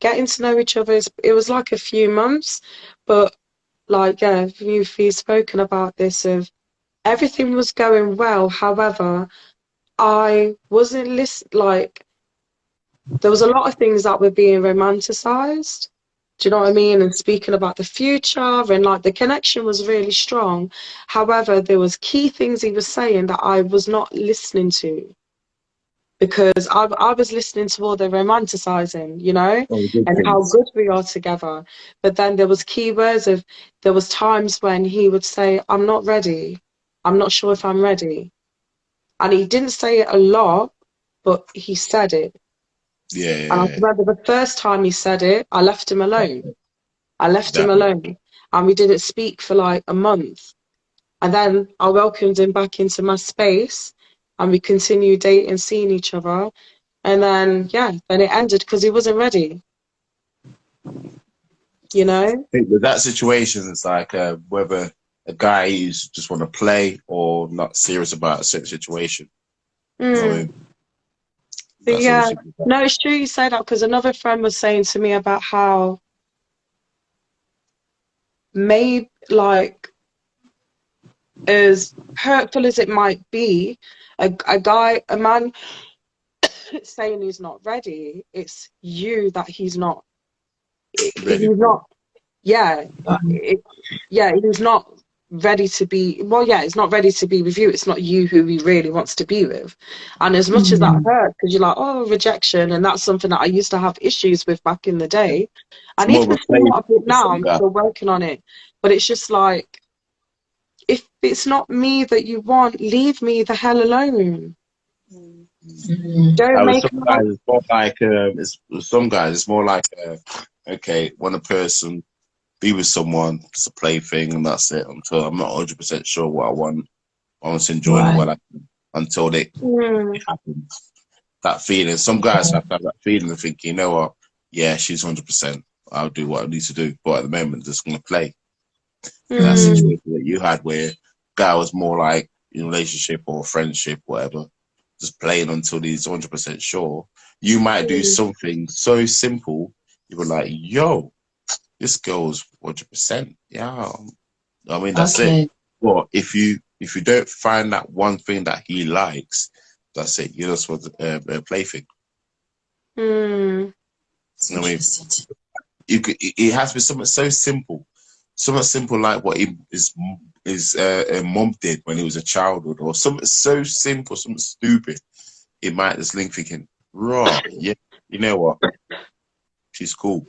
getting to know each other. It was like a few months, but like yeah, we've spoken about this of everything was going well. However, I wasn't like there was a lot of things that were being romanticized. Do you know what I mean? And speaking about the future and like the connection was really strong. However, there was key things he was saying that I was not listening to because I was listening to all the romanticizing, Oh, good and how things. good we are together. But then there was keywords of there was times when he would say, "I'm not ready. I'm not sure if I'm ready." And he didn't say it a lot, but he said it. Yeah, And I yeah, remember the first time he said it, I left him alone. I left him that alone. And we didn't speak for like a month. And then I welcomed him back into my space and we continued dating, seeing each other. And then, yeah, then it ended because he wasn't ready, you know? think with that situation, it's like whether a guy is just want to play or not serious about a certain situation. You know what I Mm. mean? But That's yeah, obviously no, it's true you say that because another friend was saying to me about how maybe like as hurtful as it might be, a man saying he's not ready, it's you that he's not. ready He's for. not. Yeah, Um, yeah, he's not ready to be. Well, yeah, he's not ready to be with you. It's not you who he really wants to be with. And as much as that mm, hurts, because you're like, oh, rejection, and that's something that I used to have issues with back in the day, It's and more of even a still play a bit for now. some I'm guy. still working on it, but it's just like if it's not me that you want, leave me the hell alone. Don't With make some me guys, it's more like it's with some guys, it's more like okay, when a person be with someone, it's a plaything, and that's it. Until I'm not 100% sure what I want. I want to enjoy it right. while I can, until mm, it happens. That feeling. Some guys have to have that feeling and think, you know what? Yeah, she's 100%. I'll do what I need to do. But at the moment, just gonna play. That mm, Mm, situation that you had where guy was more like in a relationship or friendship, whatever, just playing until he's 100% sure. You might do mm, something so simple. You were like, yo, this girl's 100%. Yeah. I mean, that's it. okay. But if you don't find that one thing that he likes, that's it. You just want a plaything. mm, It's You know what I mean? interesting. It has to be something simple like what his mom did when he was a childhood, or something so simple, something stupid. It might just link thinking, raw, yeah, you know what? She's cool.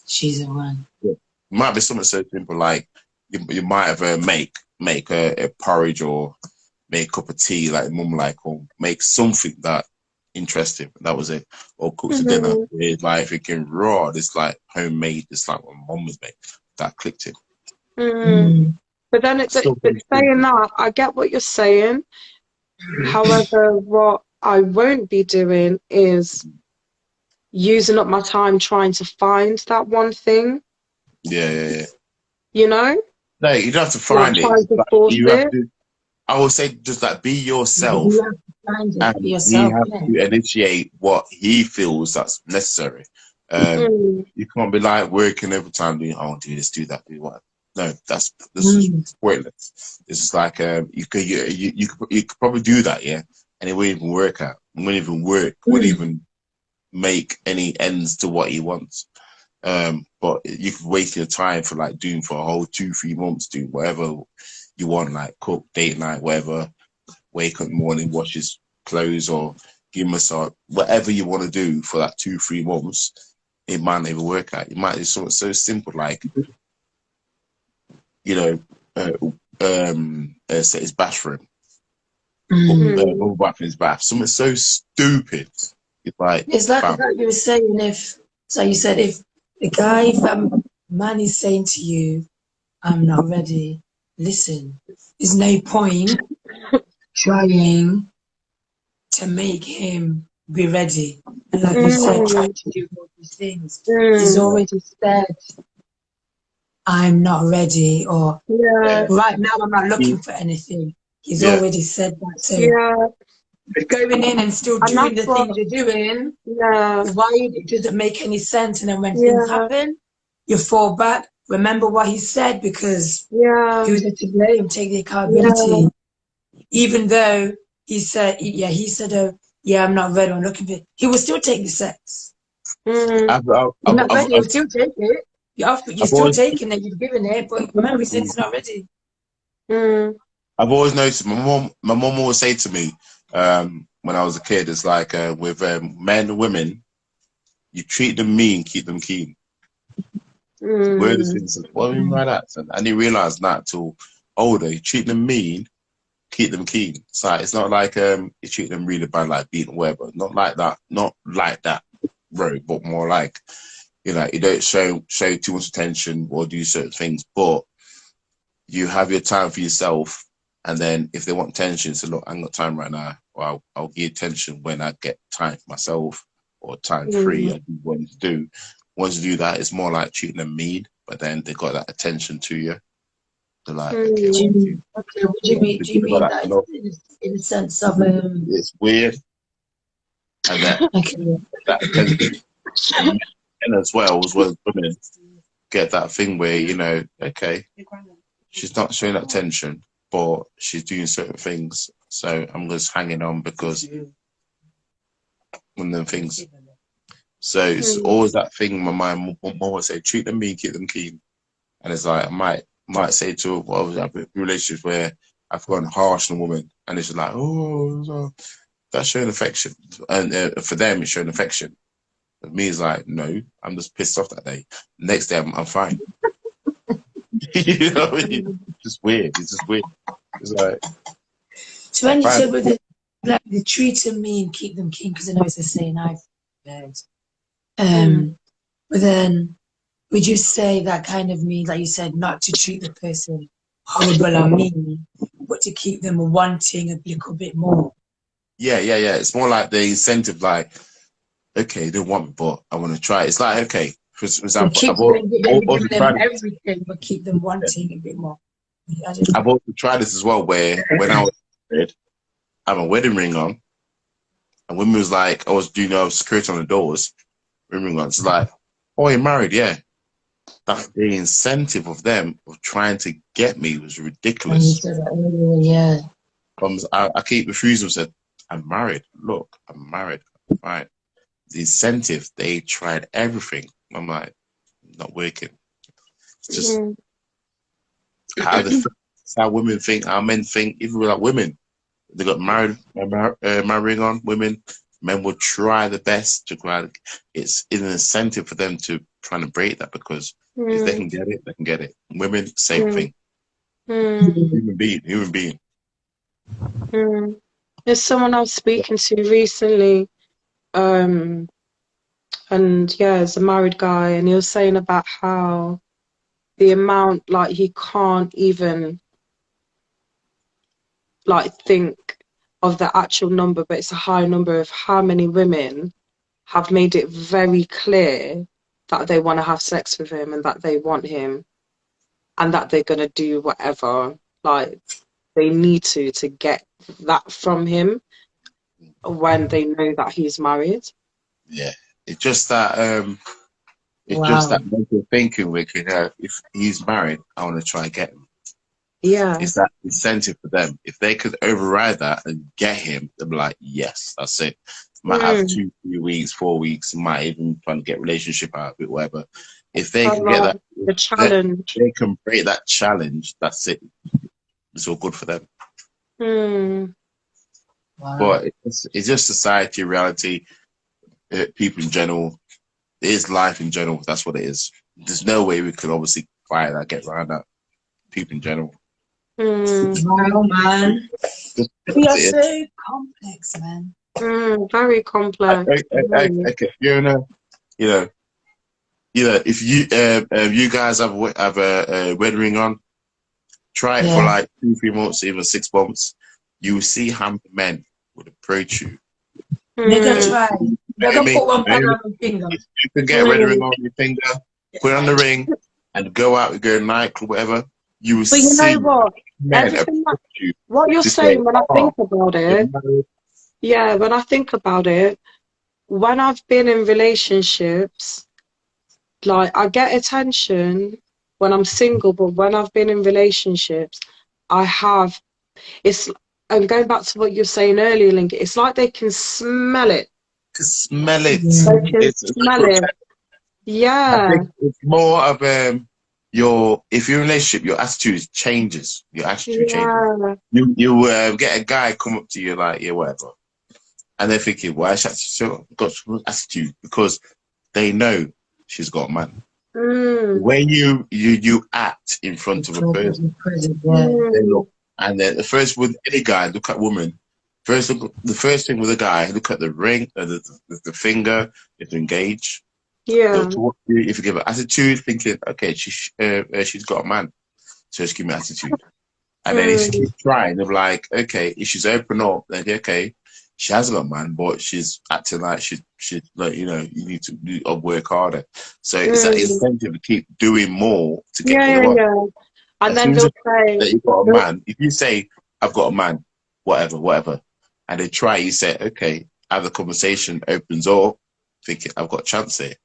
She's the one. Yeah. It might be something so simple like you might have make a porridge or make a cup of tea like mum like, or make something that interesting. That was it. Or cooks a dinner. mm, It's like thinking raw. This like homemade. It's like what mum was made. That clicked it. mm. Mm, But then Still but very saying simple. that, I get what you're saying. However, what I won't be doing is using up my time trying to find that one thing, Yeah, yeah, yeah. you know? No, you don't have to Like find it. trying to But force you have it. to. I would say just like be you yourself, have to find it for and he yourself, has innit? to initiate what he feels that's necessary. Um, Mm, you can't be like working every time doing, oh, do this, do that, do what. No, this is Mm, pointless. It's just like you could probably do that, yeah, and it wouldn't even work out. It wouldn't even work. Wouldn't mm, even make any ends to what he wants. But you could waste your time for like doing for a whole 2-3 months, doing whatever you want, like cook, date night, whatever, wake up in the morning, wash his clothes or give him a massage, whatever you want to do for that 2-3 months, it might never work out. It might be something so simple like, you know, set his bathroom, mm. mm, bubble bath in his bath. Something so stupid. It's like, It's like bam. you were saying, so you said if the guy, if a man is saying to you, I'm not ready, listen, there's no point trying to make him be ready. And like you said, trying mm, to do all these things. He's mm. Yeah, already said, I'm not ready, or Yeah, yeah, right now I'm not looking for anything. He's yeah. already said that. So yeah. going in and still And doing that's the what, things you're doing, yeah, why it doesn't make any sense. And then when things yeah, happen, you fall back. Remember what he said, because yeah, who's to blame? Take the yeah. accountability. Even though he said, yeah, I'm not ready, I'm looking for it. He will still take the sex. Mm, I've, I've, You're I've, not I've, ready, I've he'll still take it. You're I've still always, taking it, you've given it, but remember, he said it's not ready. mm, I've always noticed my mom always say to me, when I was a kid, it's like, with men and women, you treat them mean, keep them keen. Where the mm, things, what do you mean by that? And I didn't realize that till older. You treat them mean, keep them keen. It's not like you treat them really bad, like beating whatever. Not like that. Not like that, bro. But more like, you don't show too much attention or do certain things, but you have your time for yourself. And then if they want attention, so look, I ain't got time right now. Or I'll give attention when I get time for myself or time free. mm, I do what I need to do. Once you do that, it's more like treating them mean, but then they got that attention to you. They're like, okay, I mm, want you. Okay, what do You you know, mean? they Do you got mean that that love. in the sense of It's weird, and okay, that attention. And as well as women, get that thing where okay, she's not showing that attention, but she's doing certain things. So I'm just hanging on because one of them things. So it's mm, always that thing in my mind. Mom would say, treat them mean, keep them keen. And it's like, I might say to her, well, I've been in relationships where I've gone harsh on a woman, and it's like, oh, that's showing affection. And for them, it's showing affection. For me, it's like, no, I'm just pissed off that day. Next day, I'm fine. You know what I mean? mm, It's just weird. It's just weird. It's like, so I'm when you fine. said with the like the treat them mean, keep them keen, because I know it's the saying I've heard. mm. But then would you say that kind of means, like you said, not to treat the person horrible or mean, but to keep them wanting a little bit more? Yeah. It's more like the incentive, like, okay, they want me, but I want to try it. It's like, okay, for So example, keep them, also giving them tried it. everything, but keep them wanting a bit more. I've also tried this as well, where when I was married, I had a wedding ring on, and women was like, I was doing security on the doors, wedding ring on. It's like, oh, you're married, yeah. That the incentive of them of trying to get me was And you ridiculous. said that earlier, yeah. I keep refusing. Said, I'm married. Look, I'm married. Fine. The incentive, they tried everything. I'm like, not working. It's just Mm, how women think, how men think. Even with like women, they got marrying on women. Men will try the best to try. It's an incentive for them to try to break that, because if they mm, can get it, they can get it. Women, same mm, thing. mm, Human being. mm. There's someone I was speaking to recently, um, and yeah, it's a married guy, and he was saying about how the amount, like, he can't even like think of the actual number, but it's a high number of how many women have made it very clear that they want to have sex with him and that they want him and that they're going to do whatever like they need to get that from him when they know that he's married. Yeah. It's just that. It's just Wow. that mental thinking. Where if he's married, I want to try and get him. Yeah. It's that incentive for them. If they could override that and get him, they'll be like, yes, that's it. Might have Mm. 2, 3 weeks, 4 weeks, might even try to get a relationship out of it, whatever. If they I can get like that, the they, challenge. they can break that challenge, that's it. It's all good for them. Mm. Wow. But it's just society, reality, people in general. It is life in general. That's what it is. There's no way we could obviously fight that, get around that. People in general. Mm. Wow, man. We That's are it. so complex, man. Mm. Very complex. Very. Okay, Fiona, you know, if you guys have a wedding ring on, try it for Yeah. like 2, 3 months, even 6 months. You will see how many men would approach you. They're gonna Mm. try. They're I gonna mean, put one bang if on the finger. you can get a wedding ring Mm. on your finger, put on the ring, and go out and go nightclub, whatever, you will But you know see what? men Everything that approach you what you're to say, saying, when I "Oh, think about you're it, married." Yeah, when I think about it, when I've been in relationships, like I get attention when I'm single, but when I've been in relationships, I have it's and going back to what you were saying earlier, Link, it's like they can smell it. To smell it. Yeah. They can It's a smell good it. test. I Yeah. think it's more of your if you're in a relationship, your attitude changes. Your attitude changes. Yeah. You get a guy come up to you like, yeah, whatever, and they're thinking, why is she so got some attitude? Because they know she's got a man. Mm. When you act in The front of a talk of person, the present, yeah. they Mm. look, and then the first with any guy, look at woman. The first thing with a guy, look at the ring, the finger, if you engage. They'll Yeah. talk to you. If you give her attitude, thinking, okay, she's got a man, so just give me attitude. And then if Mm. you keep trying, they're like, okay, if she's open up, then okay, she hasn't got a man, but she's acting like she's like, you need to work harder. So it's that Mm. incentive to keep doing more to get Yeah, what they yeah, want. yeah. And As then soon as they'll you say, that you've got a they'll, man, if you say, I've got a man, whatever, and they try, you say, okay, have the conversation, opens up, thinking, I've got a chance here.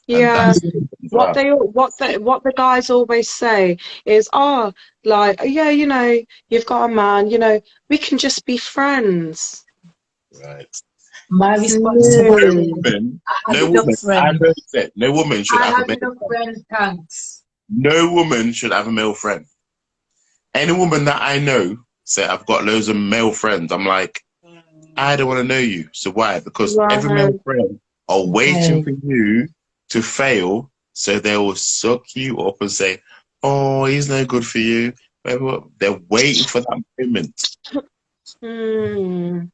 And yeah. that's as well. What the guys always say is, oh, like, yeah, you've got a man, we can just be friends. Right. My response to that No. is, I have No enough woman, I friends. heard that no woman should I have a have male enough friend. friends, thanks. No woman should have a male friend. Any woman that I know say I've got loads of male friends, I'm like, I don't want to know you. So why? Because every male Right. friend are waiting Okay. for you to fail, so they will suck you up and say, "Oh, he's no good for you." They're waiting for that moment. Mm.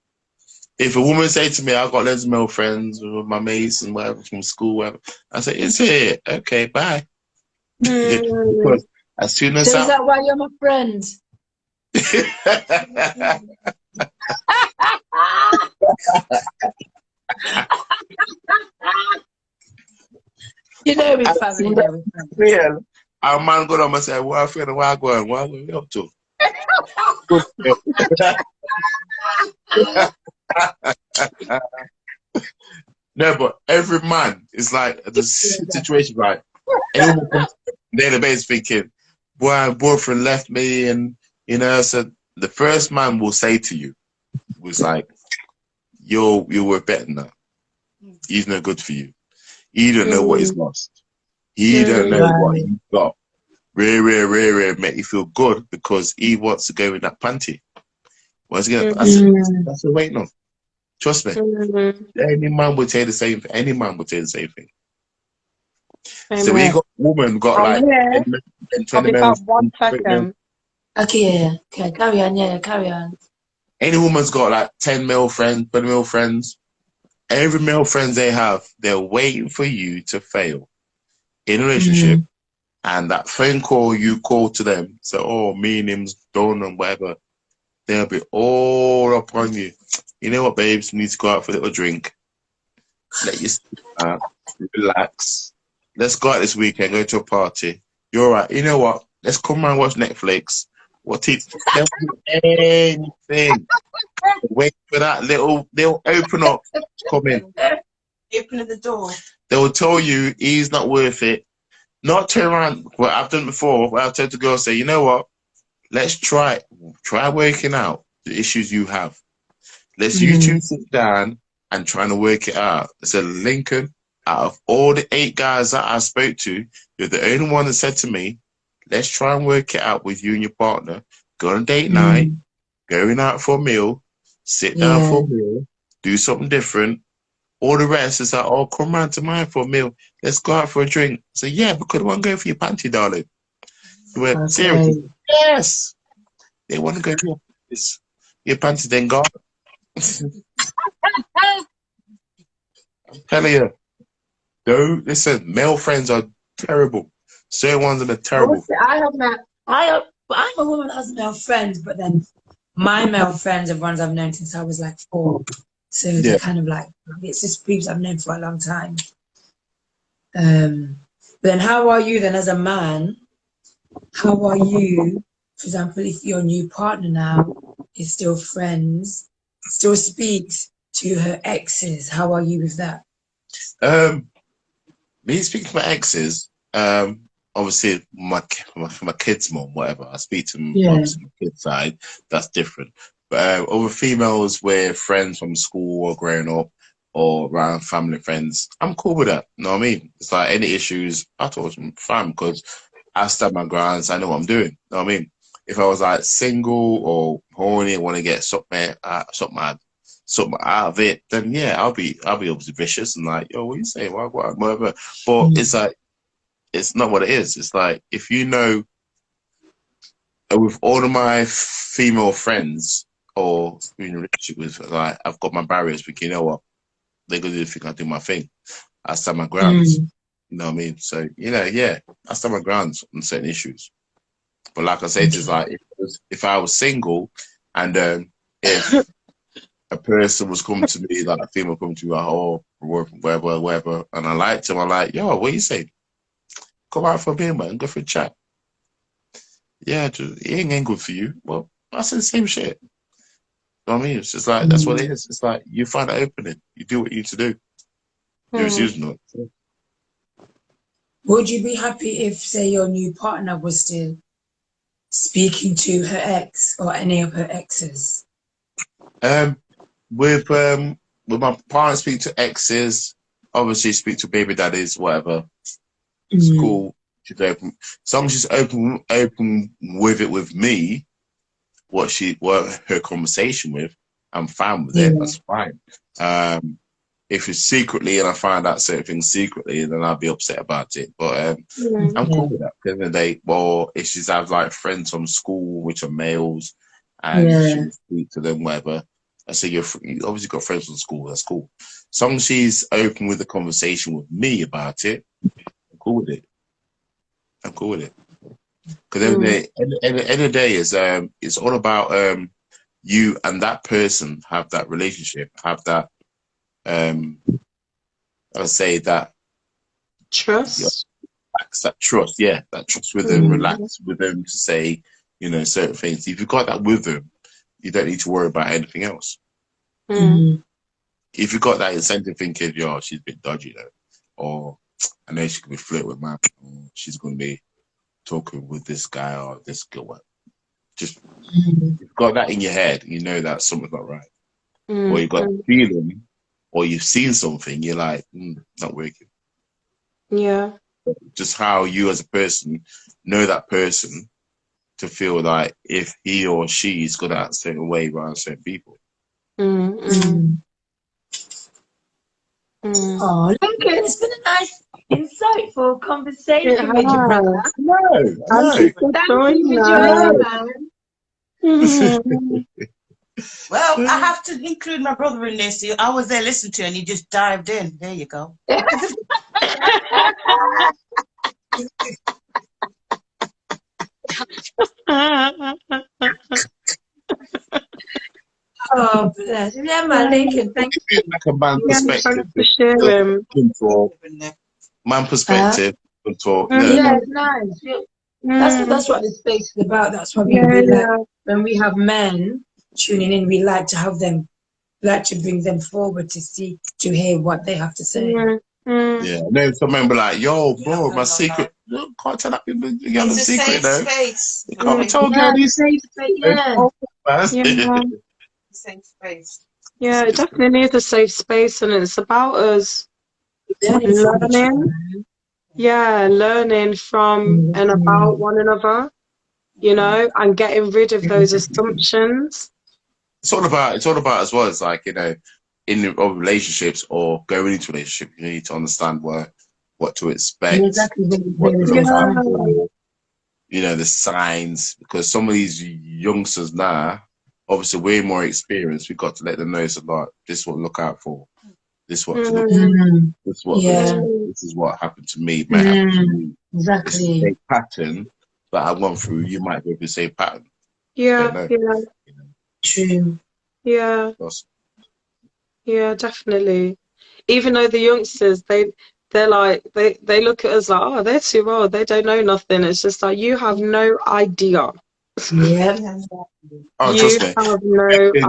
If a woman say to me, "I've got loads of male friends with my mates and whatever from school," whatever, I say, "Is it okay? Bye." Mm. Because as soon as So is that, that why you're my friend? You know we as family soon as there, we family. real, our man go down and say, "What I feel, what I going, what are you up to?" No, but every man is like the situation, right? Anyone comes there, the base thinking, "Boy, my boyfriend left me," and so the first man will say to you, "Was like, you were better than that. He's no good for you. He don't know what he's Mm. lost. He don't know Mm. what Right. he's got. Rare, make you feel good because he wants to go in that panty. Once again, Mm. that's what we're waiting on. Trust me. Mm. Any man would say the same thing. Any man would say the same thing. So we Amen. got women got I'm like here. 20 I'll be male, back one 20 male. second. Okay, yeah. Okay, carry on, yeah, carry on. Any woman's got like 10 male friends, 20 male friends. Every male friends they have, they're waiting for you to fail in a relationship. Mm. And that phone call you call to them, say, oh, me and him's done and whatever. They'll be all up on you. You know what, babes? You need to go out for a little drink. Let you sleep out, relax. Let's go out this weekend, go to a party. You're all right. You know what? Let's come and watch Netflix. What it? They'll do anything. Wait for that they'll open up, come in. Opening the door. They will tell you he's not worth it. Not turn around. What I've done before, where I've told the girl, say, you know what? Let's try working out the issues you have. Let's you two Mm. sit down and trying to work it out. So Lincoln, out of all the 8 guys that I spoke to, you're the only one that said to me, let's try and work it out with you and your partner. Go on a date night, Mm. going out for a meal, sit down Yeah. for a meal, do something different. All the rest is like, oh, come round to mine for a meal. Let's go out for a drink. So yeah, because I want to go for your panty, darling. He went, Okay. seriously? Yes. They want to go for your panty, then go. I'm telling you. No, listen, male friends are terrible. Certain ones are I would terrible. say I'm a woman that has male friends, but then my male friends are ones I've known since I was like 4. So they're Yeah. kind of like, it's just people I've known for a long time. Then how are you then as a man? How are you, for example, if your new partner now is still friends still speaks to her exes. How are you with that? Me speaking to my exes, obviously my kids' mom, whatever. I speak to them, Yeah. obviously my kids' side. That's different. But over females, we're friends from school or growing up or around family friends. I'm cool with that. You know what I mean? It's like any issues, I talk to them fine because I stand my grounds. I know what I'm doing. You know what I mean? If I was like single or horny and want to get something out of it, then yeah, I'll be obviously vicious and like, yo, what you saying? What, whatever. But it's like, it's not what it is. It's like, if you know, with all of my female friends or in a relationship with, like, I've got my barriers, but you know what? They're going to think I do my thing. I stand my grounds. You know what I mean? So, yeah, I stand my grounds on certain issues. But like I said, it's like, if I was single and if a person was coming to me, like a female coming to me, like, oh, whatever, and I liked him, I'm like, yo, what you say? Come out for a beer, man, go for a chat. Yeah, he ain't good for you. Well, I said the same shit. You know what I mean? It's just like, that's what it is. It's like, you find an opening, you do what you need to do. You're refusing it. Would you be happy if, say, your new partner was still speaking to her ex or any of her exes? With my partner, speak to exes, obviously speak to baby daddies, whatever. It's cool. She's open. As long as she's open with it with me, what her conversation with, I'm fine with it. That's fine. If it's secretly and I find out certain things secretly, then I'll be upset about it. But I'm cool with that. At the end of the day, well, if she's have like friends from school which are males, and she will speak to them, whatever. I say you obviously got friends from school. That's cool. As long as she's open with the conversation with me about it, I'm cool with it. I'm cool with it. Because at the end of the day, is it's all about you and that person have that relationship, have that I would say that Trust. that trust, yeah, that trust with them, relax with them to say, certain things. If you've got that with them, you don't need to worry about anything else. If you've got that incentive thinking, yo, she's a bit dodgy though, or I know she could be flirting with man, or she's going to be talking with this guy or this girl. Just you've got that in your head, you know that something's not right, or you've got a feeling, or you've seen something, you're like, not working. Yeah. Just how you as a person know that person to feel like if he or she is good at a certain way around certain people. Oh, look, it's been a nice, insightful conversation with your brother. No. Thank you for joining, man. Well, I have to include my brother in this. I was there listening to it and he just dived in. There you go. Oh, bless. Yeah, man, Lincoln, thank you. Like a man perspective. Thanks for sharing. Man perspective. Talk. Yeah, it's nice. That's what this space is about. That's why we like when we have men tuning in, we like to have them, like to bring them forward to hear what they have to say. Yeah, and then some men be like, yo, bro, my secret. No, can't tell that people you have a secret, though. Space. You can't be told these safe space, Safe space. Yeah, it definitely needs a safe space, and it's about us learning. Yeah, learning from and about one another, and getting rid of those assumptions. It's all about as well. It's like, in relationships or going into a relationship, you need to understand what to expect, what to look out for, the signs, because some of these youngsters now, obviously we're more experienced. We've got to let them know, so like, this is what to look out for. This is what to look for. This is what happened to me. It might happen to me. Exactly. It's the same pattern that I've gone through. You might go through the same pattern. Yeah. True. Yeah. Yeah, definitely. Even though the youngsters, they're like, they look at us like, oh, they're too old. They don't know nothing. It's just like, you have no idea Yeah. Oh, You trust me. have no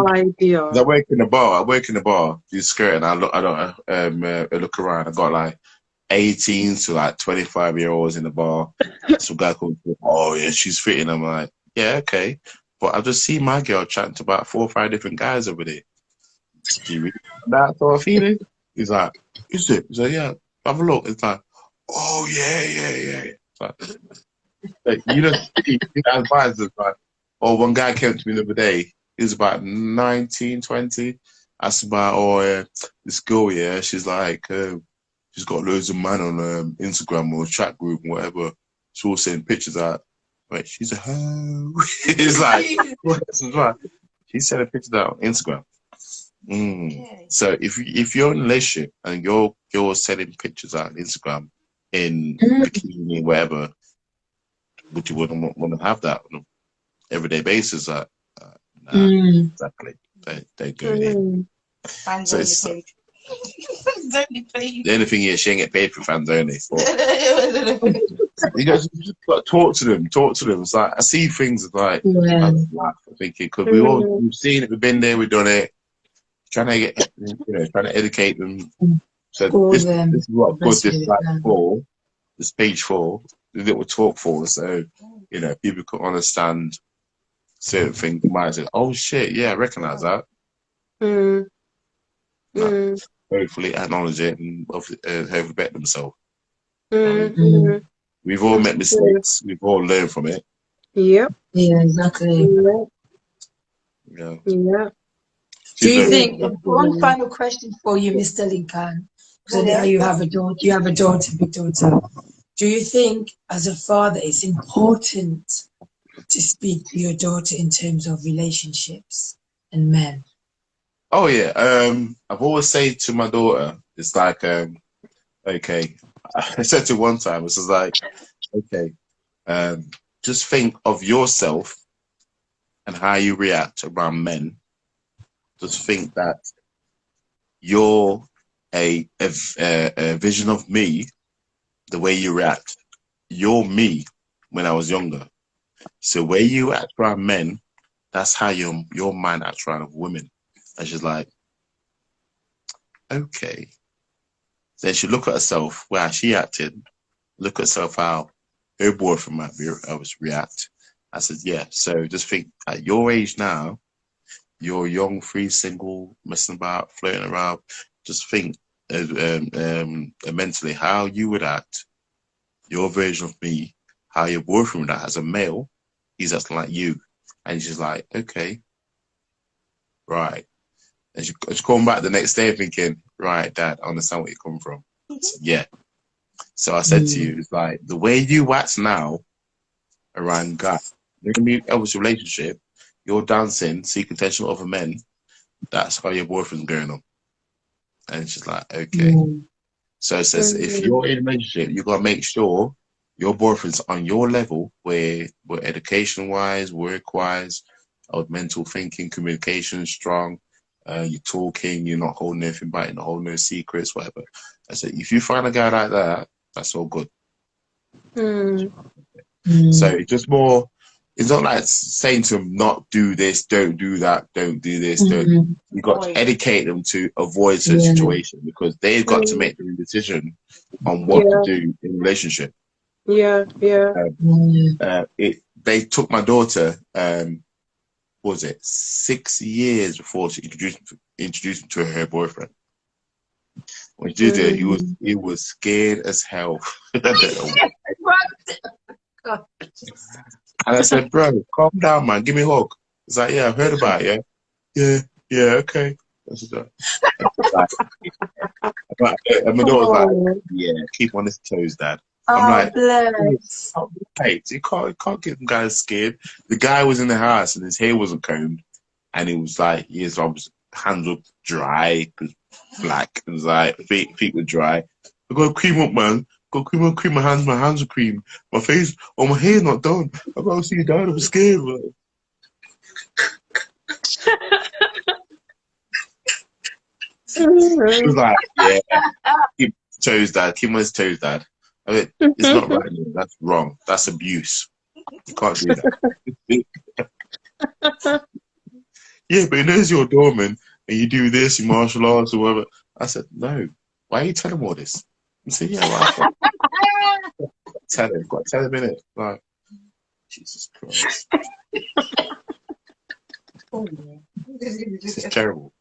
I idea. work in the bar. I work in the bar. You skirt, and I look around. I got like 18 to like 25-year-olds in the bar. Some guy called, oh yeah, she's fitting. I'm like, yeah, okay. But I just see my girl chatting to about 4 or 5 different guys over there. Do you really that sort of feeling? He's like, is it? He's like, yeah, have a look. It's like, oh yeah, yeah, yeah. It's like you know, you advise us like, oh, one guy came to me the other day. He was about 19, 20. Asked about, oh, this girl, yeah, she's like, she's got loads of man on Instagram or chat group and whatever. She's all sending pictures out. Wait, she's a hoe. It's like, what? She's sending pictures out on Instagram. So if you're in a relationship and you're sending pictures out on Instagram in bikini, whatever, would you want to have that on an everyday basis? Nah, exactly. They go in. Fans So only it's page. Fans only page. the only thing is she ain't get paid for fans only. You guys just got to talk to them. Talk to them. It's like I see things like I laugh. I'm thinking because we've seen it, we've been there, we've done it. Trying to get trying to educate them. So this is what I put this like for. This page 4, the little talk for, so people can understand certain things. You might say, "Oh shit, yeah, I recognize that." Hopefully, acknowledge it and hopefully bet themselves. We've all made mistakes. We've all learned from it. Yep. Yeah, exactly. Yeah. Yeah. Do you think one final question for you, Mr. Lincoln? Because you have a daughter. You have a daughter, big daughter. Do you think, as a father, it's important to speak to your daughter in terms of relationships and men? Oh yeah. I've always said to my daughter, it's like, okay. I said to one time, it's just like, okay, just think of yourself and how you react around men. Just think that you're a vision of me, the way you react. You're me when I was younger. So where you act around men, that's how your mind acts around women. And she's like, okay. Then she look at herself, where she acted, look at herself how her boyfriend might react. I said, yeah. So just think at your age now, you're young, free, single, messing about, flirting around. Just think mentally how you would act, your version of me, how your boyfriend would act as a male. He's acting like you. And she's like, okay, right. And she came back the next day thinking, right, Dad, I understand where you're coming from. So, yeah. So I said to you, it's like the way you act now around guys, in a relationship, you're dancing, seeking attention of other men. That's how your boyfriend's going on. And she's like, okay. So it says, if you're in a relationship, you got to make sure your boyfriend's on your level where education-wise, work-wise, mental thinking, communication strong, you're talking, you're not holding anything back, you're not holding no secrets, whatever. I said, if you find a guy like that, that's all good. So it's just more, it's not like saying to them, not do this, don't do that, don't do this, don't. You've got to educate them to avoid such situation because they've got to make their own decision on what to do in a relationship. Yeah. They took my daughter, what was it, 6 years before she introduced him to her boyfriend. When she did it, he was scared as hell. And I said, bro, calm down, man. Give me a hug. He's like, yeah, I've heard about it, yeah? Yeah, okay. And my daughter's like, yeah, keep on his toes, Dad. I'm like, bless. Hey, you can't get them guys scared. The guy was in the house and his hair wasn't combed. And he was like, his hands were dry, it was black. It was like, feet were dry. I got to cream up, man. Got to cream my hands are cream. My face, my hair not done. I got to see you down, I'm scared, man. He was like, yeah, keep toes, Dad. Keep on his toes, Dad. I mean, it's not right. That's wrong. That's abuse. You can't do that. Yeah, but he knows you're a doorman and you do this, you martial arts or whatever. I said, no. Why are you telling him all this? He said, yeah, well, got to tell him, innit? Like, Jesus Christ. This is terrible.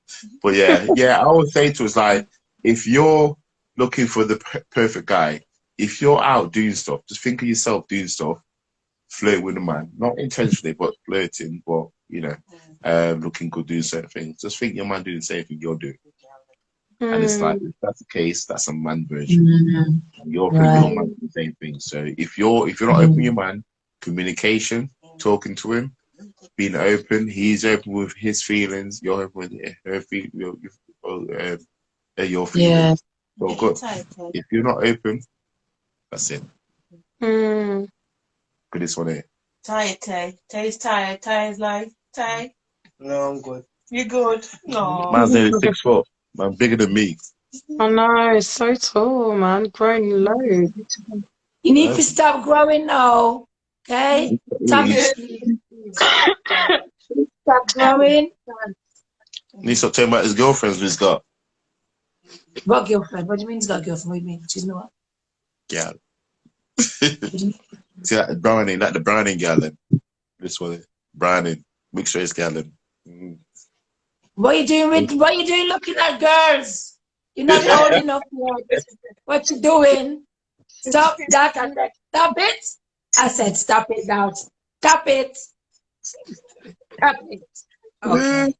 But yeah, I would say to us, like, if you're looking for the perfect guy, if you're out doing stuff, just think of yourself doing stuff, flirt with a man, not intentionally, but flirting, but, you know, looking good, doing certain things. Just think your man doing the same thing you're doing. And it's like, if that's the case, that's a man version. You're thinking your man doing the same thing. So if you're not open with your man, communication, talking to him, being open, he's open with his feelings, you're open with her feelings, your feelings. Yeah. So good. If you're not open, that's it. Good, this one here. Tired, Tay. Tay's tired. Tay's like, Tay. No, I'm good. You're good? No. Man's only 6 foot. Man, bigger than me. I know, it's so tall, man. Growing low. You need to stop growing now. Okay? Stop growing. He needs to stop talking about his girlfriends he's got. What girlfriend? What do you mean he's got a girlfriend? What do you mean? She's not. Yeah. See that the browning gallon. This one, browning, mixed race gallon. What are you doing looking at girls? You're not old enough yet. What you doing? Stop that. Stop it. I said stop it now. Stop it. Stop it. Okay.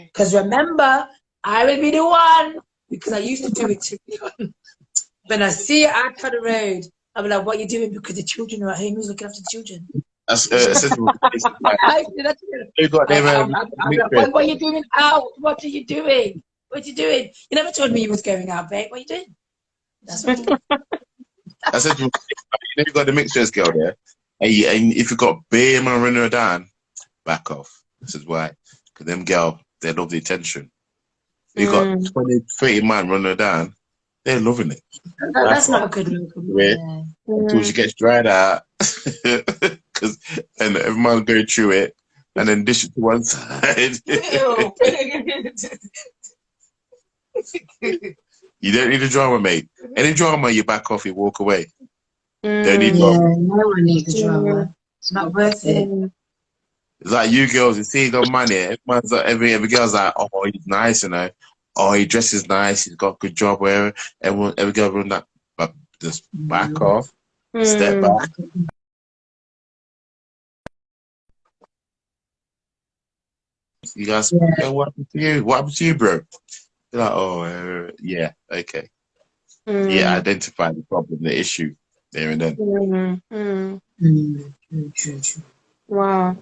Because remember, I will be the one, because I used to do it to you. When I see you out for the road, I'll be like, what are you doing? Because the children are at home. Who's looking after the children? That's what are you doing out? What are you doing? What are you doing? You never told me you was going out, babe. What are you doing? That's what I said, you got the mixed race girl there, and if you got bare man running her down, back off. This is why. Because them girl, they love the attention. You got 20, 30 man running her down, they're loving it. That's not a good look. Until she gets dried out. Because then every man go through it and then dish it to one side. You don't need a drama, mate. Any drama, you back off, you walk away. Don't need drama. No one needs a drama. It's not worth it. It's like you girls, you see, got money. Every girl's like, oh, he's nice, you know. Oh, he dresses nice. He's got a good job, whatever. Every girl run that, but just back off, step back. You guys, what happened to you? What happened to you, bro? You're like, oh, yeah, okay. Yeah, identify the problem, the issue, there and then. Wow.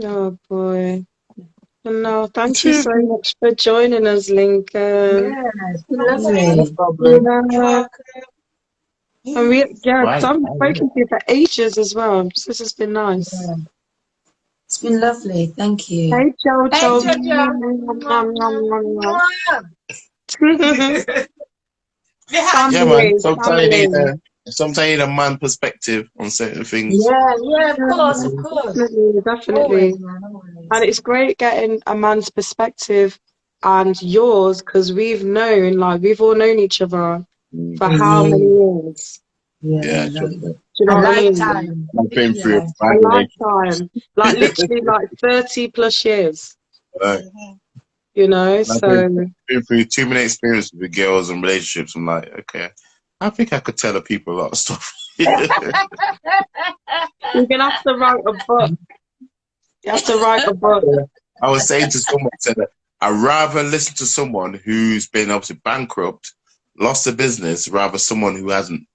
Oh boy. No, thank you so much for joining us, Lincoln. It's been lovely. No problem. And I've spoken to you for ages as well. So this has been nice. Yeah. It's been lovely. Thank you. Hey, Jojo. Yeah, man. Sometimes you need a man perspective on certain things. Yeah, of course. Definitely. And it's great getting a man's perspective and yours, because we've all known each other for how many years? Yeah, Do you know what I mean? I've been through a lifetime, like literally like 30 plus years. You know, I've been through too many experiences with girls and relationships. I'm like, okay, I think I could tell people a lot of stuff. You're gonna have to write a book. You have to write a book. I was saying to someone, I'd rather listen to someone who's been obviously bankrupt, lost a business, rather someone who hasn't.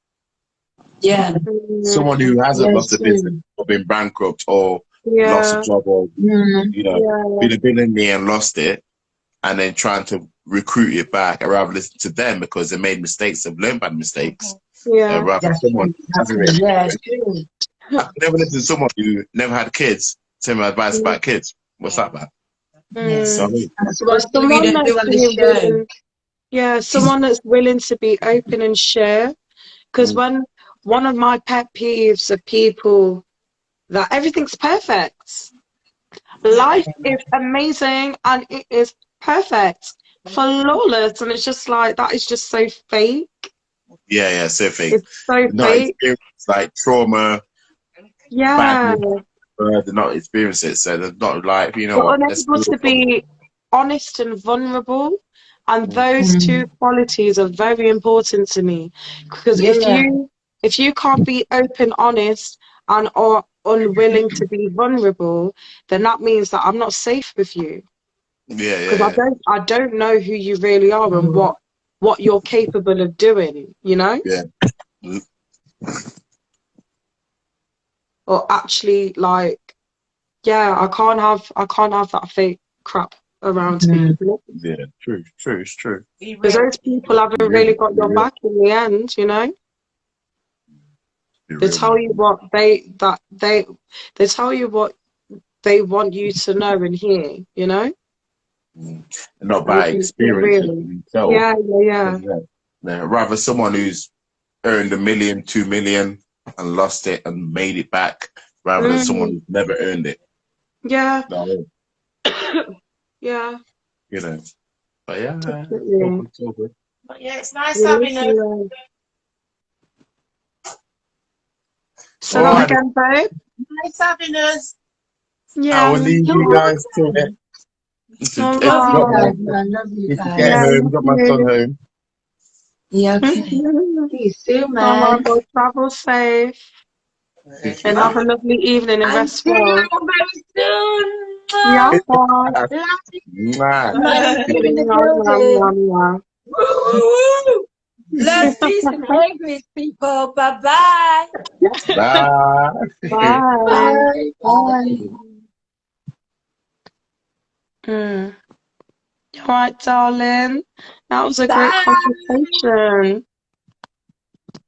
Yeah. Someone who hasn't lost a business or been bankrupt or lost a job or been a billionaire and lost it, and then trying to recruit it back. I'd rather listen to them because they made mistakes, they've learned bad mistakes. Rather someone who hasn't really. I never listen to someone who never had kids, tell me advice about kids. What's that about? Someone that's willing to be open and share. Because one of my pet peeves are people that everything's perfect. Life is amazing and it is perfect, flawless, and it's just like that is just so fake. Yeah, so fake. It's so Not fake. experience like trauma, Yeah. badness, they're not experience it, so they're not like, you know But what, let's unable do to it. be honest and vulnerable. And Mm. those two qualities are very important to me. Because if you can't be open, honest, and or unwilling to be vulnerable, then that means that I'm not safe with you. Because Yeah. I don't know who you really are and what you're capable of doing, you know? Yeah. Mm. Or actually like, yeah, I can't have that fake crap around me. Yeah, true, it's true. Be Because real. those people haven't Be really real, got be your real, back in the end, you know? be They real, tell man. you what they tell you what they want you to know and hear, you know? Mm. Not And by it's not experience real. themselves. Yeah. Yeah. Rather someone who's earned 1 million, 2 million and lost it and made it back rather than someone Mm, who's never earned it. yeah. No, Yeah, you know. But yeah, it's all definitely. good, it's all good. But yeah, it's nice You live having her. your Say All that right, again, babe. Nice having us. I Yeah, will leave you guys to it. all Love you Drop right. guys, my, man. Love you if you get Yeah, guys. home, drop my son you home. Yeah, okay. too. See you soon, All right, man. well, travel safe Thank you, and have man. a lovely evening and And rest see you well. very soon. Yeah, Mwah. bye. Love Mwah. you. Man, you in the Mwah, mwah, building. mwah, mwah. Woo, woo, woo. Love, peace, and hair grease, people. Bye-bye. Bye. Bye. Bye. Bye. Mm. All right, darling. That was a great Bye. conversation.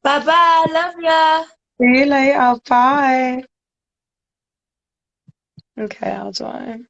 Bye-bye. Love ya. See you later. Bye. Okay, how do I?